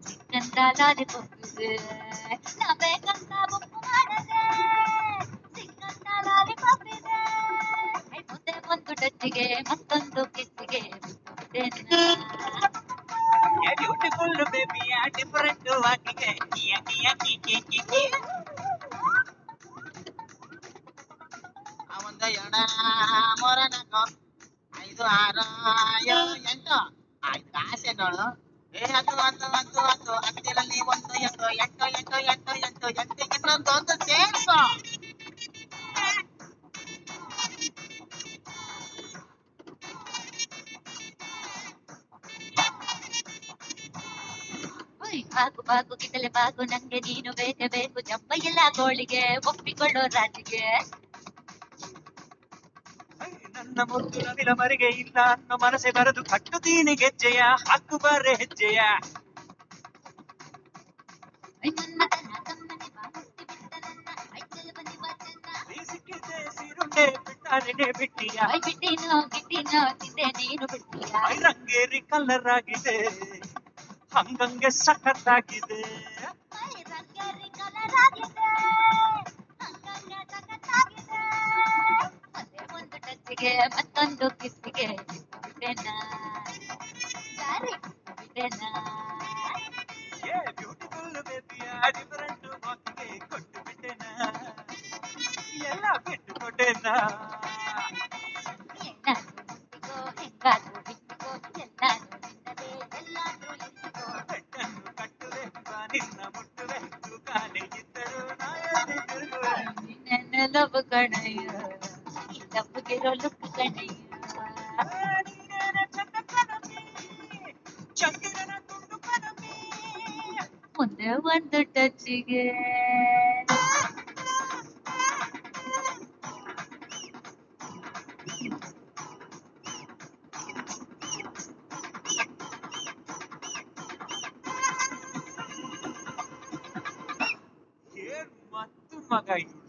Speaker 1: ಸಿಕ್ಕಂತ ಲಾಲಿ ಕೊಟ್ಟಿದೆ ನಾ ಬೇಕಂತ ಬುಕ್ಕು ಮಾಡದೆ ಸಿಕ್ಕಂತ ಲಾಲಿ ಕೊಟ್ಟಿದೆ ಮುಂದೆ ಒಂದು ಟಚ್ಚಿಗೆ ಮತ್ತೊಂದು ಕಿಸ್ಸಿಗೆ
Speaker 2: ಬ್ಯೂಟಿಫುಲ್ ಬೇಬಿ ಡಿಫರೆಂಟ್ ವಾಕಿಗೆ ಕಿಯ ಕಿಯ ಕಿ ಕಿ ಕಿ ಕಿ
Speaker 3: ಒಂದು ಎರಡು ಮೂರು ನಾಲ್ಕು ಐದು ಆರು ಏಳು ಎಂಟು ಐದು ಆಸೆ ನೋಡು ಏ ಹತ್ತು ಹತ್ತು ಹತ್ತು ಹತ್ತು ಹತ್ತಿರಲ್ಲಿ ಒಂದು ಎಂಟು ಎಂಟು ಎಂಟು ಎಂಟು ಎಂಟು ಎಂಟು ಇನ್ನೊಂದು ಸೇರ್ಸು
Speaker 1: ಬಾಗು ಬಾಗು ಕಿತ್ತಲೆ ಬಾಗು ನಂಗೆ ನೀನು ಬೇಕೇ ಬೇಕು ಜಂಬ ಎಲ್ಲ ಗೋಳಿಗೆ ಒಪ್ಪಿಕೊಳ್ಳೋ ರಾಜಿಗೆ
Speaker 2: ನನ್ನ ಮುದ್ದು ನವಿಲ ಮರಿಗೆ ಇಲ್ಲ ಅನ್ನೋ ಮನಸ್ಸೆ ಬರೆದು ಕಟ್ಟುತ್ತೀನಿ ಗೆಜ್ಜೆಯ ಹಾಕು ಬಾರೆ ಹೆಜ್ಜೆಯ ಸಿಕ್ಕಿದ್ದೆ ಸಿರುಂಡೆ ಬಿಟ್ಟಾರೆನೆ ಬಿಟ್ಟಿಯ
Speaker 1: ಬಿಟ್ಟಿನೋ ಗಿಟ್ಟಿನೋ ತಿಂದೆ ನೀನು ಬಿಟ್ಟಿಯ
Speaker 2: ರಂಗೇರಿ ಕಲರ್ ಆಗಿದೆ ಹಂಗಂಗೆ ಸಖತ್ತಾಗಿದೆ
Speaker 1: ಒಂದು ಟಚ್ಗೆ ಮತ್ತೊಂದು ಕಿಸ್ಸಿಗೆ ಬಿಟ್ಟೆನಾ
Speaker 2: ಬ್ಯೂಟಿಫುಲ್ ಬೇಬಿಯ ಡಿಫರೆಂಟ್ ಬಾಕ್ಸ್ಗೆ ಕೊಟ್ಟು ಬಿಟ್ಟೆನಾ ಎಲ್ಲ ಬಿಟ್ಟು ಕೊಟ್ಟೆನಾ
Speaker 1: ಹೆಂಗಾದ್ರೂ ಬಿಟ್ಟಿಗೋ ಎಲ್ಲಾದ್ರೂ ನಿನ್ನದೇ ಎಲ್ಲಾದ್ರೂ ಇರಿಸಿಕೋ
Speaker 2: ಬೆಟ್ಟನ್ನು ಕಟ್ಟುವೆ ನಿನ್ನ ಮುಟ್ಟುವೆ ತೂಕಾನೆ ಇದ್ದರು ನಾಯಲ್ಲಿ ತಿರುಗುವೆ
Speaker 1: ನಿನ್ನ ಲವ್ ಕಣಯ್ಯ ಲವ್ಗಿರೋ ಲುಕ್ ಕಣಯ್ಯ
Speaker 2: ಚಂದಿರನ ತುಂಡು ಕನಮಿ
Speaker 1: ಮುಂದೆ ಒಂದು ಟಚ್ಗೆ
Speaker 2: ಏನ್ ಮತ್ತು ಮಗ ಇದು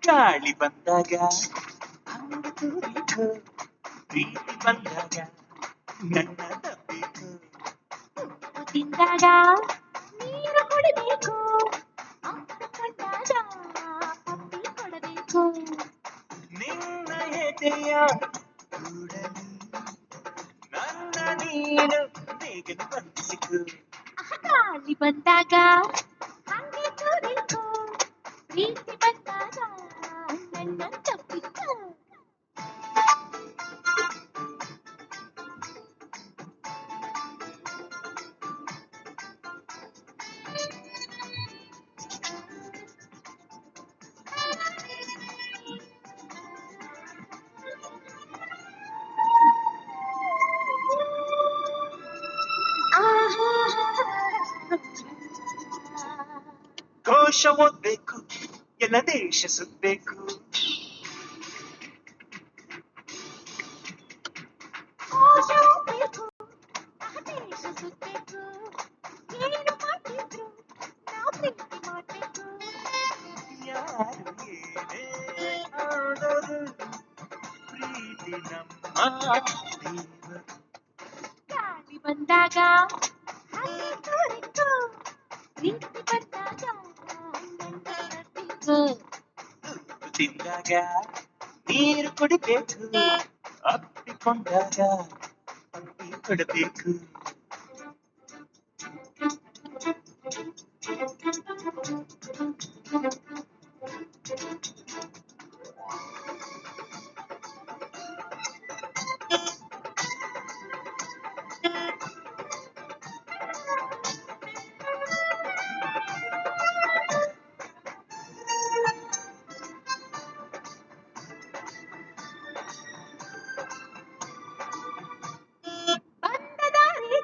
Speaker 2: ಗಾಳಿ ಬಂದಾಗ ಅಂಗ ತೂರಿತು ಪ್ರೀತಿ ಬಂದಾಗ ನನ್ನ ತಪ್ಪಿತು
Speaker 1: ತಿಂದಾಗ ನೀರು ಕುಡಿಬೇಕು ಅಪ್ಪ ಕಂಡಾಗ ಪಪ್ಪಿ ಕೊಡಬೇಕು
Speaker 2: ನಿನ್ನ ಎದೆಯ ಕೂಡಲಿ ನನ್ನ ನೀನು ಬೇಗನೆ ಬಂಧಿಸಿತು
Speaker 1: ಗಾಳಿ ಬಂದಾಗ ಹಂಗೆ ತೋರಿತು ಪ್ರೀತಿ ಬಂದಾಗ ನನ್ನ ತಪ್ಪಿತು
Speaker 2: ಕೋಶ ಓದ್ಬೇಕು ಎಲ್ಲ ದೇಶ ಸುತ್ತಬೇಕು
Speaker 1: ಹೋಗಬೇಕು ದೇಶ ಸುತ್ತಬೇಕು ಏನು ಮಾಡ್ತಿದ್ರು ನಾವು ಪ್ರೀತಿ ಮಾಡ್ಬೇಕು
Speaker 2: ಯಾರು ಏನೇ ಆದರೂ ಪ್ರೀತಿ ನಮ್ಮ ದೇವರು
Speaker 1: ಗಾಳಿ ಬಂದಾಗ ಹಂಗೆ ತೋರಿತು ಪ್ರೀತಿ ಬಂದಾಗ ನನ್ನ ತಪ್ಪಿತು
Speaker 2: ಉಪ್ಪು ತಿಂದಾಗ ನೀರು ಕುಡಿಬೇಕು ಅಪ್ಪಿಕೊಂಡಾಗ ಅಪ್ಪಿ ಕೊಡಬೇಕು
Speaker 1: ಬಂದ ದಾರಿಗೆ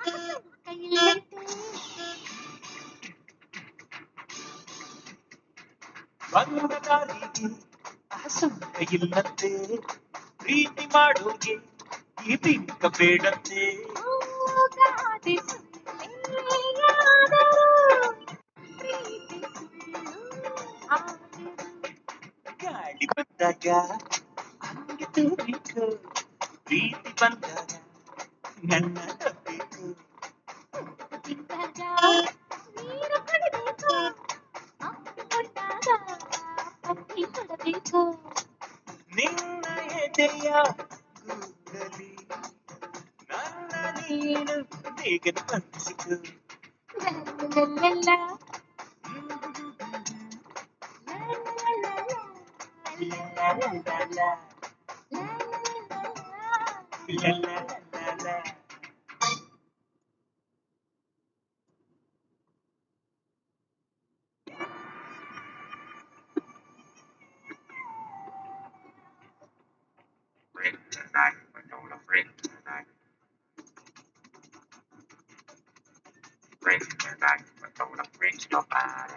Speaker 1: ಆಸೆ ಕೈಯಲ್ಲಿಟ್ಟೆ
Speaker 2: ಬಂದ ದಾರಿಗೆ ಆಸಂಕ ಇಲ್ಲಂತೆ ಪ್ರೀತಿ ಮಾಡೋಗೆ ಈ ಬಿಂಕ ಬೇಡಂತೆ
Speaker 1: ಗಾದೆ ಸುಳ್ಳೆ
Speaker 2: ಬಂದಾಗ ಹಂಗೆ ತೂಬೇಕು ಪ್ರೀತಿ ಬಂದಾಗ ನನ್ನ ತಪ್ಪಬೇಕು
Speaker 1: ಬಿದ್ದಾಗ ನೀರು ಕುಡಿಬೇಕು ಅಪ್ಪಿ ಕೊಟ್ಟಾಗ ಪಪ್ಪಿ ಕೊಡಬೇಕು
Speaker 2: ನಿನ್ನ ಎದೆಯ ಕೂದಲಿ ನನ್ನ ನೀನು ಬೇಗನೆ ಬಂಧಿಸಿತು
Speaker 1: ಲಲ್ಲಲ್ಲ
Speaker 4: Break tonight, we're gonna break tonight. Break tonight, we're gonna break your body.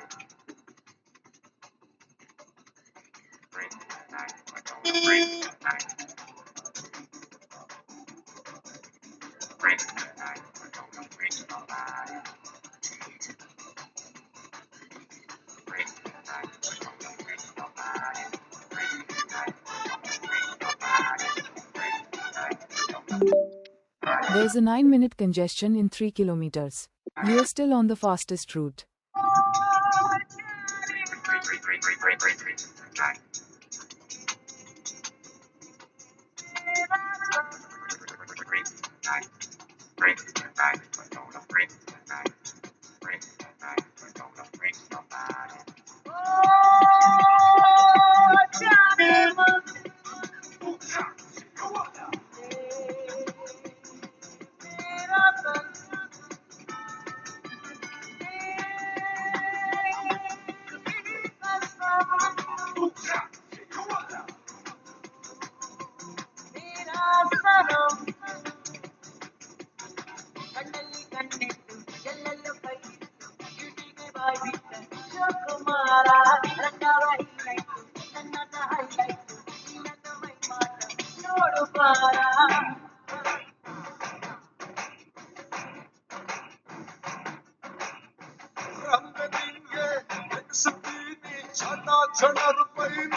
Speaker 4: Break tonight, we're gonna break tonight. Break tonight, we're gonna break your body. Break tonight, we're gonna break your body. Break tonight, we're gonna break your body. Break tonight, we're gonna
Speaker 5: There's a 9-minute congestion in 3 kilometers. You are still on the fastest route.
Speaker 4: break tonight. Break tonight. Break tonight, we're gonna break tonight. Break tonight, we're gonna break your body.
Speaker 2: ಕಣ್ಣಲ್ಲಿ ಕಣ್ಣಿಟ್ಟು ಎಲ್ಲೆಲ್ಲೂ ಕೈ ಇಟ್ಟು ಕಿಟಿಗೆ ಬಾಯ್ಬಿಟ್ಟ Shivakumara ರಂಗಾರ highlight ನನ್ನದ highlight ನಿನ್ನದ ಮೈ ಮಾಟ ನೋಡು ಬಾರ ರಂಗನಿಂಗೆ ಎನಿಸುತ್ತೀನಿ ಕ್ಷಣ ಕ್ಷಣದ ಪೈನ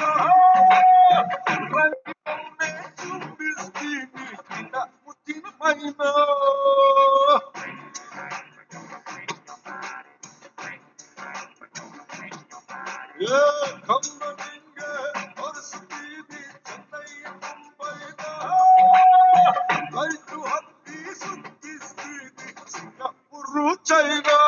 Speaker 2: ರಂಗನೆ ಚುಂಬಿಸ್ತೀನಿ ನಿನ್ನ ಮುತ್ತಿನ ಮೈನ ಕಂಬನಿಂಗೆ ಹೊರಿಸ್ತೀನಿ ಚೆನ್ನೈಯ ಮುಂಬೈನ ಲೈಟು ಹತ್ತಿ ಸುತ್ತಿಸ್ತೀನಿ ಸಿಂಗಾಪುರು ಚೈನಾ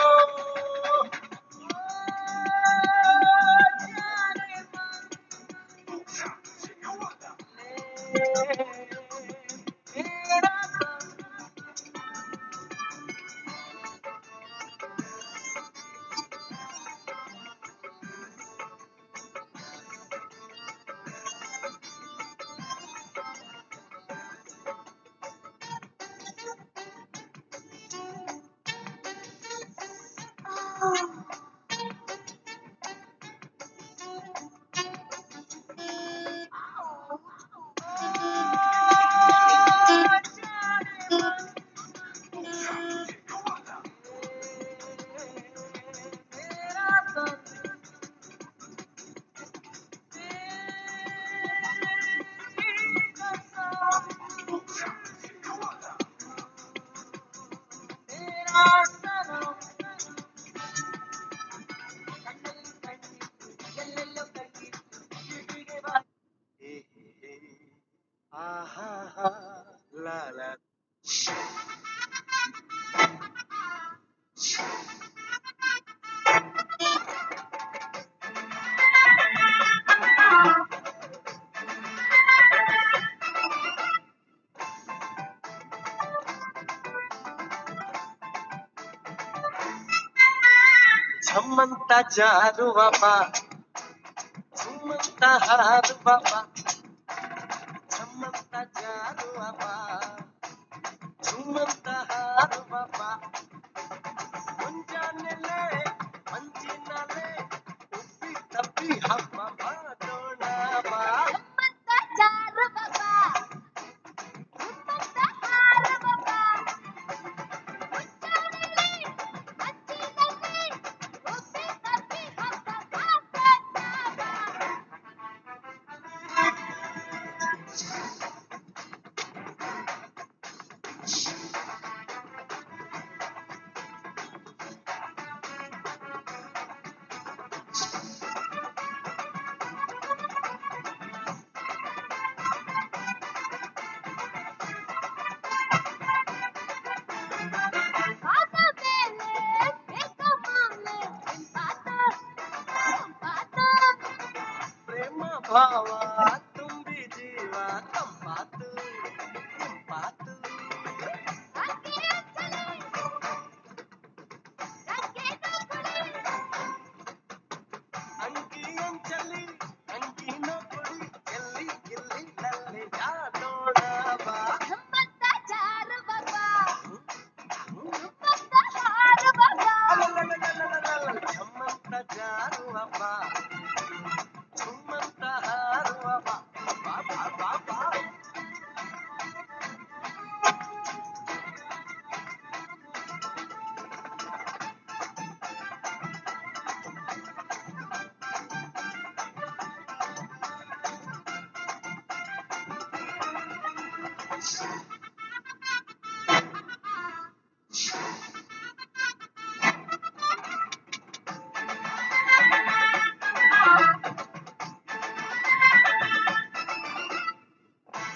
Speaker 2: ಝಮ್ಮಂತ ಜಾರುವ ಬಾ ಝಮ್ಮಂತ ಹಾರುವ ಬಾ ಝಮ್ಮಂತ ಜಾರುವ ಬಾ ಝಮ್ಮಂತ ಹಾರುವ ಬಾ ಮುಂಜಾನೆಲೆ ಮಂಜಿನಲೆ ಉಪ್ಪಿ ತಪ್ಪಿ ಹಬ್ಬ ಮಾಡೋಣ ಬಾ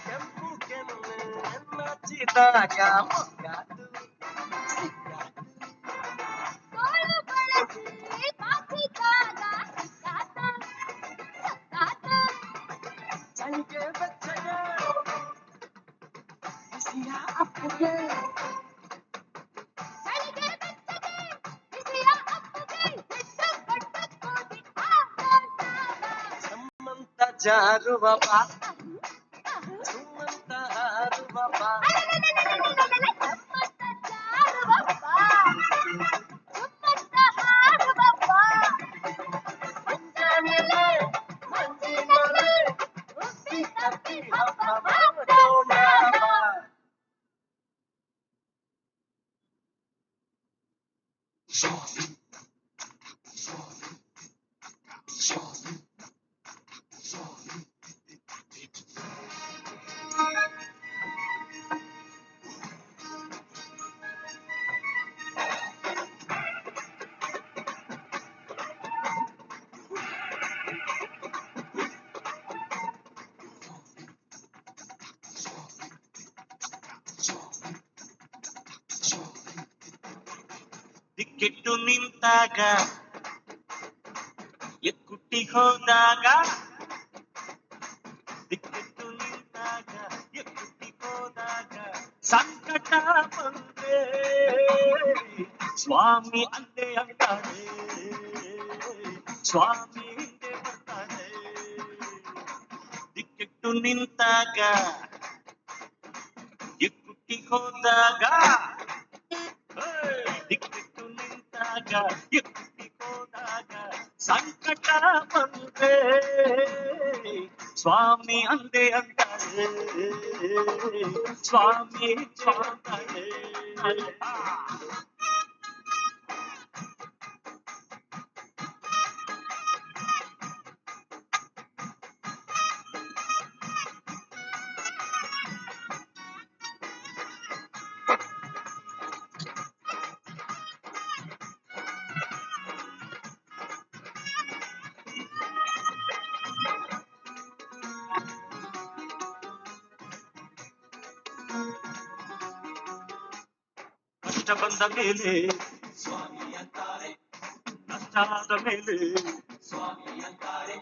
Speaker 2: ಕೆಂಪು ಕೆನ್ನೆ ನಾಚಿದಾಗ ಮೊಗ್ಗಾತು ಸಿಕ್ಕಾತು.
Speaker 1: ತೋಳು ಬಳಸಿ ಬಾಚಿದಾಗ ಸಿಕ್ಕಾತ ಸತ್ತಾತ.
Speaker 2: ಚಳಿಗೆ ಬೆಚ್ಚಗೆ ಬಿಸಿಯ ಅಪ್ಪುಗೆ
Speaker 1: ಚಳಿಗೆ ಬೆಚ್ಚಗೆ ಬಿಸಿಯ ಅಪ್ಪುಗೆ ಬಿಟ್ಟು ಕೊಟ್ಟ ಕೋಟಿ ಆಟ.
Speaker 2: ಸಮ್ಮಂತ ಜಾರುವ ಬಾ ಸುಮ್ಮಂತ ಹಾರುವ ಬಾ.
Speaker 1: ನಮ್ಮತ್ತ ಜಾರುವಪ್ಪ, ಸುಮ್ಮತ್ತ ಹಾಡುವಪ್ಪ.
Speaker 2: ಮುಂಜಾನೆಲೆ ಮಂಜಿನಲೆ ಉಪ್ಪಿ ತಪ್ಪಿ ಹಬ್ಬ ಮಾಡೋಣ ಬಾ. ದಿಕ್ಕೆಟ್ಟು ನಿಂತಾಗ ಎಕ್ಕುಟ್ಟಿ ಹೋದಾಗ ದಿಕ್ಕೆಟ್ಟು ನಿಂತಾಗ ಎಕ್ಕುಟ್ಟಿ ಹೋದಾಗ ಸಂಕಟ ಬಂದ್ರೆ ಸ್ವಾಮಿ ಅಂದೆ ಅಂತಾರೆ ಸ್ವಾಮಿ ಹಿಂದೆ ಬರ್ತಾರೆ. ದಿಕ್ಕೆಟ್ಟು ನಿಂತಾಗ ಎಕ್ಕುಟ್ಟಿ ಹೋದಾಗ ದಿಕ್ಕೆಟ್ಟು ನಿಂತಾಗ ಎಕ್ಕುಟ್ಟಿ ಹೋದಾಗ ಸಂಕಟ ಬಂದ್ರೆ ಸ್ವಾಮಿ ಅಂದೆ ಅಂತಾರೆ ಸ್ವಾಮಿ ಅಂತಾರೆ. ಕಷ್ಟ ಬಂದ ಮೇಲೆ ಸ್ವಾಮಿ ಅಂತಾರೆ, ನಷ್ಟ ಆದ ಮೇಲೆ ಸ್ವಾಮಿ ಅಂತಾರೆ.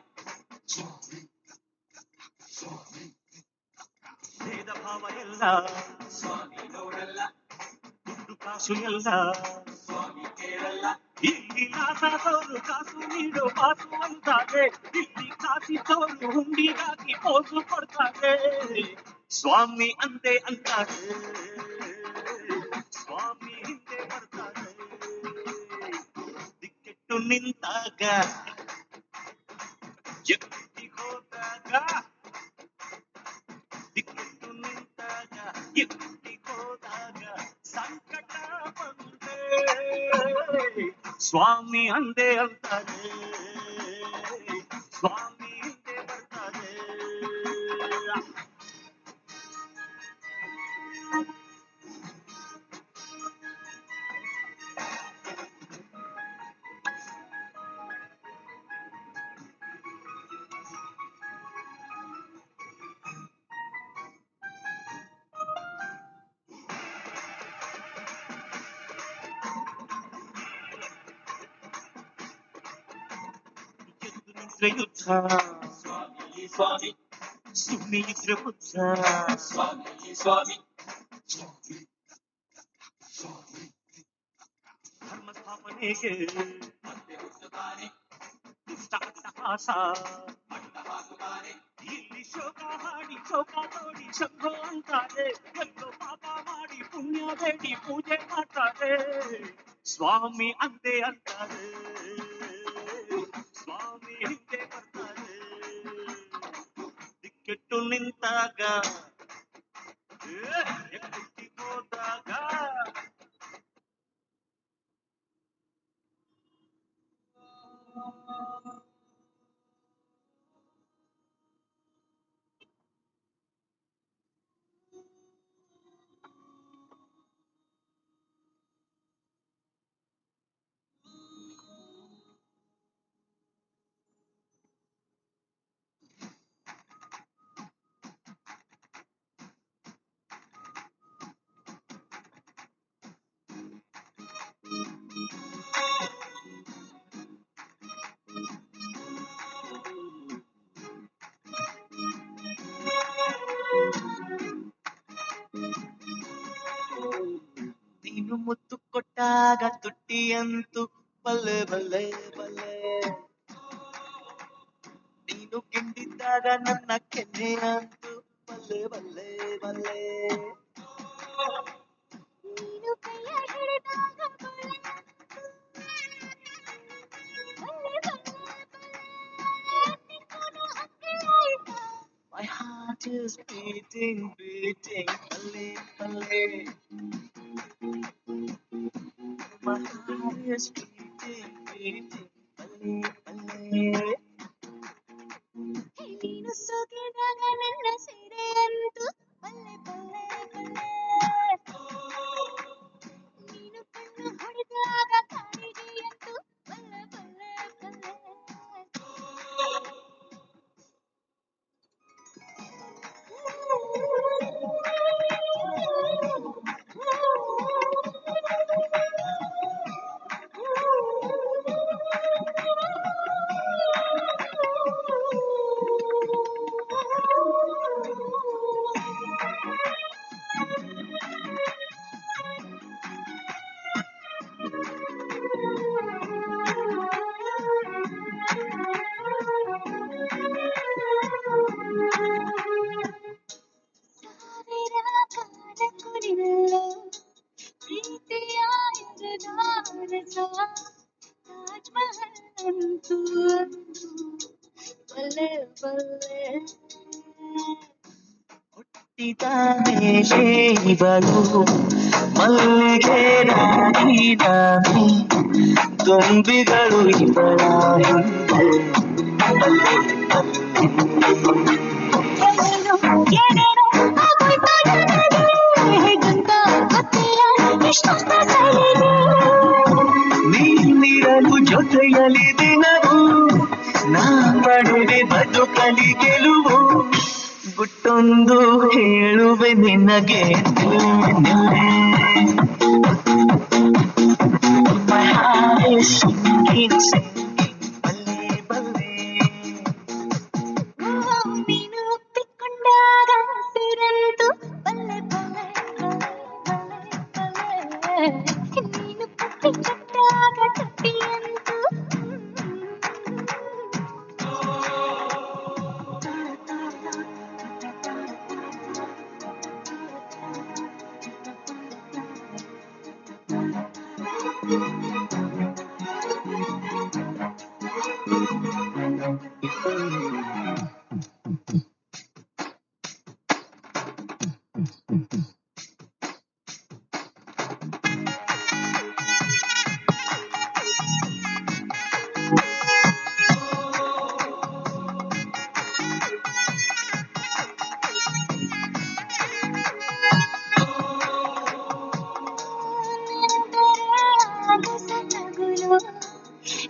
Speaker 2: ಭೇದ ಭಾವ ಎಲ್ಲ ಸ್ವಾಮಿ ನೋಡಲ್ಲ, ದುಡ್ಡು ಕಾಸು ಎಲ್ಲ ಸ್ವಾಮಿ ಕೇಳಲ್ಲ. ಇಲ್ಲಿ ಕಾಸಾದವರು ಕಾಸು ನೀಡೋ ಕಾಸು ಅಂತಾರೆ, ಇಲ್ಲಿ ಕಾಸಿದ್ದವರು ಹುಂಡಿಗಾಗಿ ಪೋಸು ಕೊಡ್ತಾರೆ. ಸ್ವಾಮಿ ಅಂದೆ ಅಂತಾರೆ ಸ್ವಾಮಿ ಹಿಂದೆ ಬರ್ತಾರೆ. ದಿಕ್ಕೆಟ್ಟು ನಿಂತಾಗ ಎಕ್ಕುಟ್ಟಿ ಹೋದಾಗ ದಿಕ್ಕೆಟ್ಟು ನಿಂತಾಗ ಎಕ್ಕುಟ್ಟಿ ಹೋದಾಗ ಸಂಕಟ ಬಂದ್ರೆ ಸ್ವಾಮಿ ಅಂದೆ ಅಂತಾರೆ ಸ್ವಾಮಿ ಹಿಂದೆ ಬರ್ತಾರೆ. ಯುದ್ಧ ಸ್ವಾಮಿ ಸ್ವಾಮಿ, ಸುಮ್ಮನೆ ಇದ್ರೆ ಬುದ್ಧ ಸ್ವಾಮಿ ಸ್ವಾಮಿ. ಧರ್ಮ ಸ್ಥಾಪನೆಗೆ ಮತ್ತೆ ಹುಟ್ಟುತ್ತಾನೆ, ದುಷ್ಟ ಅಟ್ಟಹಾಸ ಅಡ್ಡ ಹಾಕುತ್ತಾನೆ. ಇಲ್ಲಿ ಶೋಕ ಹಾಡಿ ಶೋಕ ತೋಡಿ ಶಂಭೋ ಅಂತಾರೆ, ಎಲ್ಲೋ ಪಾಪ ಮಾಡಿ ಪುಣ್ಯ ಬೇಡಿ ಪೂಜೆ ಮಾಡ್ತಾರೆ. ಸ್ವಾಮಿ ಅಂದೆ ಅಂತಾರೆ ಸ್ವಾಮಿ ಹಿಂದೆ ಬರ್ತಾರೆ. ದಿಕ್ಕೆಟ್ಟು ನಿಂತಾಗ ಎಕ್ಕುಟ್ಟಿ ಹೋದಾಗ ಕಟ್ಟಿಯಂತು ಬಲ್ಲೆ ಬಲ್ಲೆ ಬಲ್ಲೆ ನೀನು ಕೆಂಡಿದ್ದಾಗ ನನ್ನ ಕೆನ್ನೆಯಂತು ಬಲ್ಲೆ ಬಲ್ಲೆ ಬಲ್ಲೆ
Speaker 1: ನೀನು ಕೈಯ ಹಿಡಿದಾಗ ಬಲ್ಲೆ
Speaker 2: My heart is beating, beating, bale, bale. My heart is beating, beating, bale, bale.
Speaker 1: ನೀನು ಸೋಕಿದಾಗ ನನ್ನ ಸೀರೆಯಂತೂ ಬಲ್ಲೆ ಬಲ್ಲೆ ಬಲ್ಲೆ ನೀನು ಕಣ್ಣು ಹೊಡೆದಾಗ ಕಾಡಿಗೆಯಂತೂ ಬಲ್ಲೆ ಬಲ್ಲೆ ಬಲ್ಲೆ ಸಾವಿರ ಕಾಲಕ್ಕೂ ನಿಲ್ಲು ಪ್ರೀತಿಯ ಎದುರಾರಸ ತಾಜ್ ಮಹಲ್ ಅಂತೂ ಅಂತೂ ಬಲ್ಲೆ ಬಲ್ಲೆ
Speaker 2: ಹುಟ್ಟಿದ ಮೇಲೆ ಇವಳು ಮಲ್ಲಿಗೆ ರಾಣಿ ನಾನು ತುಂಬಿಗಳು ಇವಳ ಹಿಂದೆ ಬಲ್ಲೆ
Speaker 1: ಏನೇನೋ ಏನೇನೋ ಆಗೋಯ್ತಾ ನನಗೆ ಹೇಗಂತ ಗೊತ್ತಿಲ್ಲ ಎಷ್ಟೊತ್ತ ಸೈಲಿದೆ
Speaker 2: ನೀನಿರಲು ಜೊತೆಯಲ್ಲಿ ದಿನವು ನಾ ಪಡುವೆ ಬದುಕಲಿ ಗೆಲುವು ಗುಟ್ಟೊಂದು ಹೇಳುವೆ ನಿನಗೆ ನಿಲ್ಲೆ My heart is sinking, sinking, ಬಲ್ಲೆ ಬಲ್ಲೆ
Speaker 1: ನೀನು ಒಪ್ಪಿಕೊಂಡಾಗ ಸಿರಂತು ಬಲ್ಲೆ ಬಲ್ಲೆ ಬಲ್ಲೆ ಬಲ್ಲೆ ಬಲ್ಲೆ ನೀನು ಕಟ್ಟಿಕೊಂಡಾಗ ಕಟ್ಟಿಯಂತು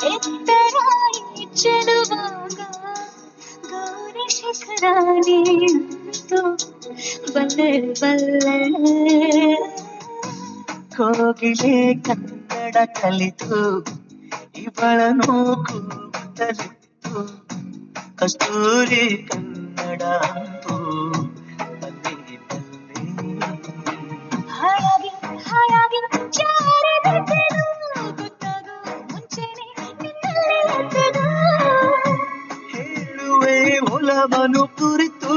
Speaker 1: ಎತ್ತರ ಚೆಲುವಾಗ ಗೌರಿ ಶಿಖರಾಣಿಂತು ಬಲ್ಲೆ ಬಲ್ಲೆ
Speaker 2: ಕೋಗಿಲೆ ಕನ್ನಡ ಕಲಿತು ಇವಳನು ಕೂಗುತ್ತಲಿತ್ತು ಕಸ್ತೂರಿ ಕನ್ನಡ ಅಂತೂ ಬಲ್ಲೆ ಬಲ್ಲೆ
Speaker 1: ಹಾಯಾಗಿ ಹಾಯಾಗಿ ಜಾರಿಬಿದ್ದೆನು ಗೊತ್ತಾಗೋ ಮುಂಚೆನೆ ನಿನ್ನಲ್ಲಿ ಎದ್ದೆನು
Speaker 2: ಹೇಳುವೆ ಒಲವನು ಕುರಿತು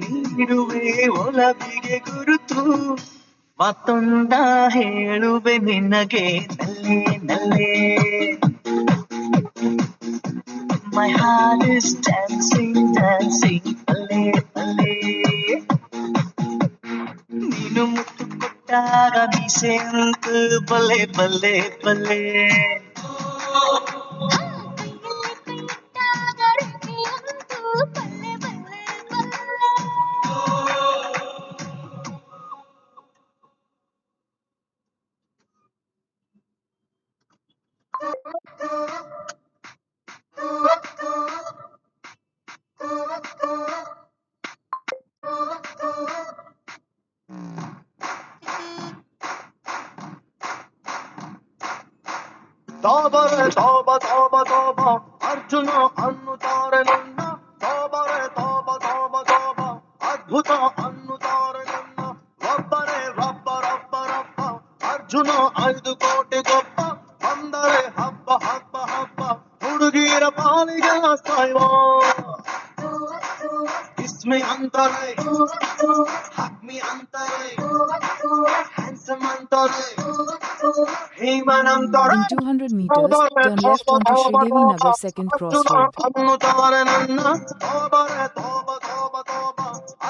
Speaker 2: ನೀಡುವೆ ಒಲವಿಗೆ ಗುರುತು ಮತ್ತೊಂದ ಹೇಳುವೆ ನಿನಗೆ ನಲ್ಲೆ ನಲ್ಲೆ My heart is dancing, dancing, ಬಲ್ಲೆ ಬಲ್ಲೆ ನೀನು ಮುತ್ತು ಕೊಟ್ಟಾಗ ಮೀಸೆ ಅಂತು ಬಲ್ಲೆ ಬಲ್ಲೆ ಬಲ್ಲೆ
Speaker 1: ಕೈಯಲ್ಲಿ ಕೈಯಿಟ್ಟಾಗ ರೆಕ್ಕೆಯಂತೂ ಬಲ್ಲೆ ಬಲ್ಲೆ ಬಲ್ಲೆ
Speaker 2: ತೋಬರೆ ತೋಬ ತೋಬ ತೋಬ ಅರ್ಜುನ ಅನ್ನುತ್ತಾರೆ ನನ್ನ ತೋಬರೆ ತೋಬ ತೋಬ ತೋಬ ಅದ್ಭುತ ಅನ್ನುತ್ತಾರೆ ನನ್ನ ಒಬ್ಬರೇ ರಬ್ಬ ರಬ್ಬ ರಬ್ಬ ಅರ್ಜುನ 5 ಕೋಟಿ ಗೊಬ್ಬ ಸಾಯ್ವ किसमें अंतर है हक में अंतर है हैंडसम अंतर है ह्यूमन अंतर
Speaker 5: In 200 meters, turn left onto Sridevi Nagar Second Crossroad.
Speaker 2: ಅನ್ನುತ್ತಾರೆ ನನ್ನ ತೋಬರೆ ತೋಬ ತೋಬ ತೋಬ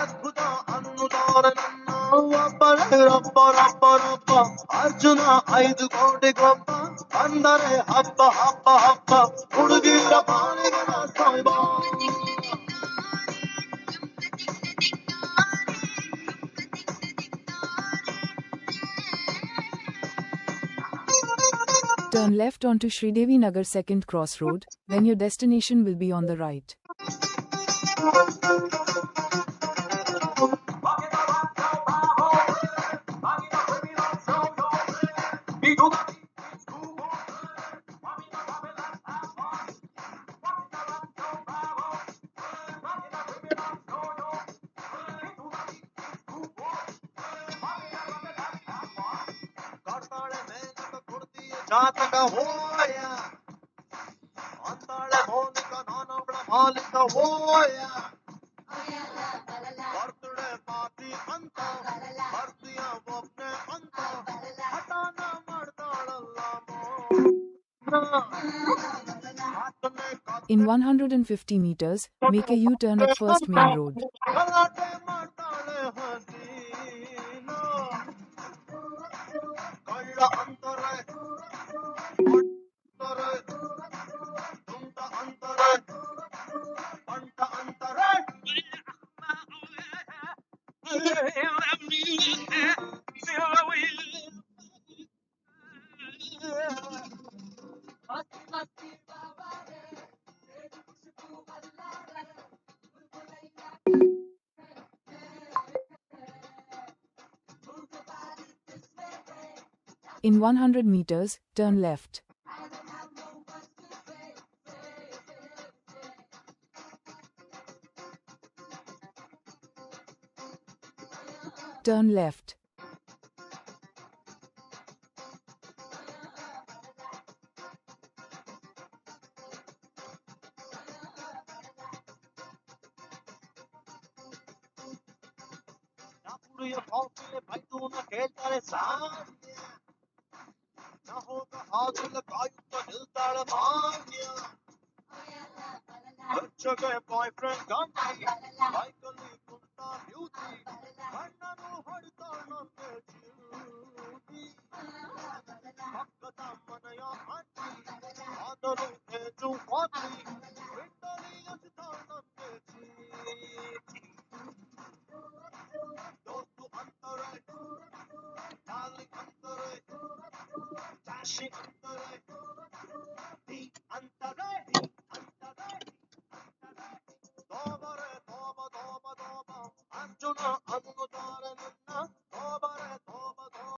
Speaker 2: ಅದ್ಭುತ ಅನ್ನುತ್ತಾರೆ ನನ್ನ ಒಬ್ಬರೇ ರೊಬ್ಬ ರೊಬ್ಬ ರೊಬ್ಬ ಅರ್ಜುನ 5 ಕೋಟಿಗೊಬ್ಬ ಅಂದರೆ ಹಬ್ಬ ಹಬ್ಬ ಹಬ್ಬ ಹುಡುಗಿರ ಪಾಲಿಗನ ಸಾಯ್ಬ
Speaker 5: Turn left onto Sridevi Nagar Second Crossroad, then your destination will be on the right.
Speaker 2: ಜಾತಕ ಹೋಯ ಅಂತಾಳೆ ಮೌಲಿಕ ನಾನವಳ ಮಾಲಿಕ ಹೋಯ ಬರ್ತ್ಡೇ ಪಾರ್ಟಿ ಅಂತ ಬರ್ತೀಯ ಒಬ್ನೆ ಅಂತ ಹಠಾನ ಮಾಡ್ತಾಳಲ್ಲ
Speaker 5: In 150 meters, make a U-turn at First Main Road.
Speaker 2: ಗಲಾಟೆ ಮಾಡ್ತಾಳೆ ಹಸೀನ ಕಳ್ಳ ಅಂತಾರೆ ಅಂತಾರೆ ತುಂಟ ಅಂತಾರೆ ಬಂಟ ಅಂತಾರೆ
Speaker 5: In 100 meters, turn left. Turn left.
Speaker 2: ಯಾಪುಡು ಕಾಫಿಲೆ ಬೈದೂನ ಕೇಳ್ತಾಳೆ ಸಾನ್ಯ ನಾ ಹೋಗ ಹಾಗಿಲ್ಲ ಕಾಯುತ್ತ ನಿಲ್ತಾಳೆ ಮಾನ್ಯ ಹೆಚ್ಚಗೆ ಬಾಯ್ ಫ್ರೆಂಡ್ ಗಂಟಿ ಬೈಕಲ್ಲಿ ಕುಂತ ಬ್ಯೂಟಿ ಕಣ್ಣನು ಹೊಡಿತಾಳ ನಂಗೆ ಜ್ಯೂಟಿ ಪಕ್ಕದ ಮನೆಯ ಆಂಟಿ ಆದರೂ ಏಜು ಪಾಟಿ ಬಿಟ್ಟಲಿ ಎಸಿತಾಳ ನಂಗೆ ಚೀಟಿ दोस्तों अंतर है डार्लिंग अंतर है डैशिंग अंतर है दी अंतर है तोबरे तोबा तोबा तोबा अर्जुन अन्नु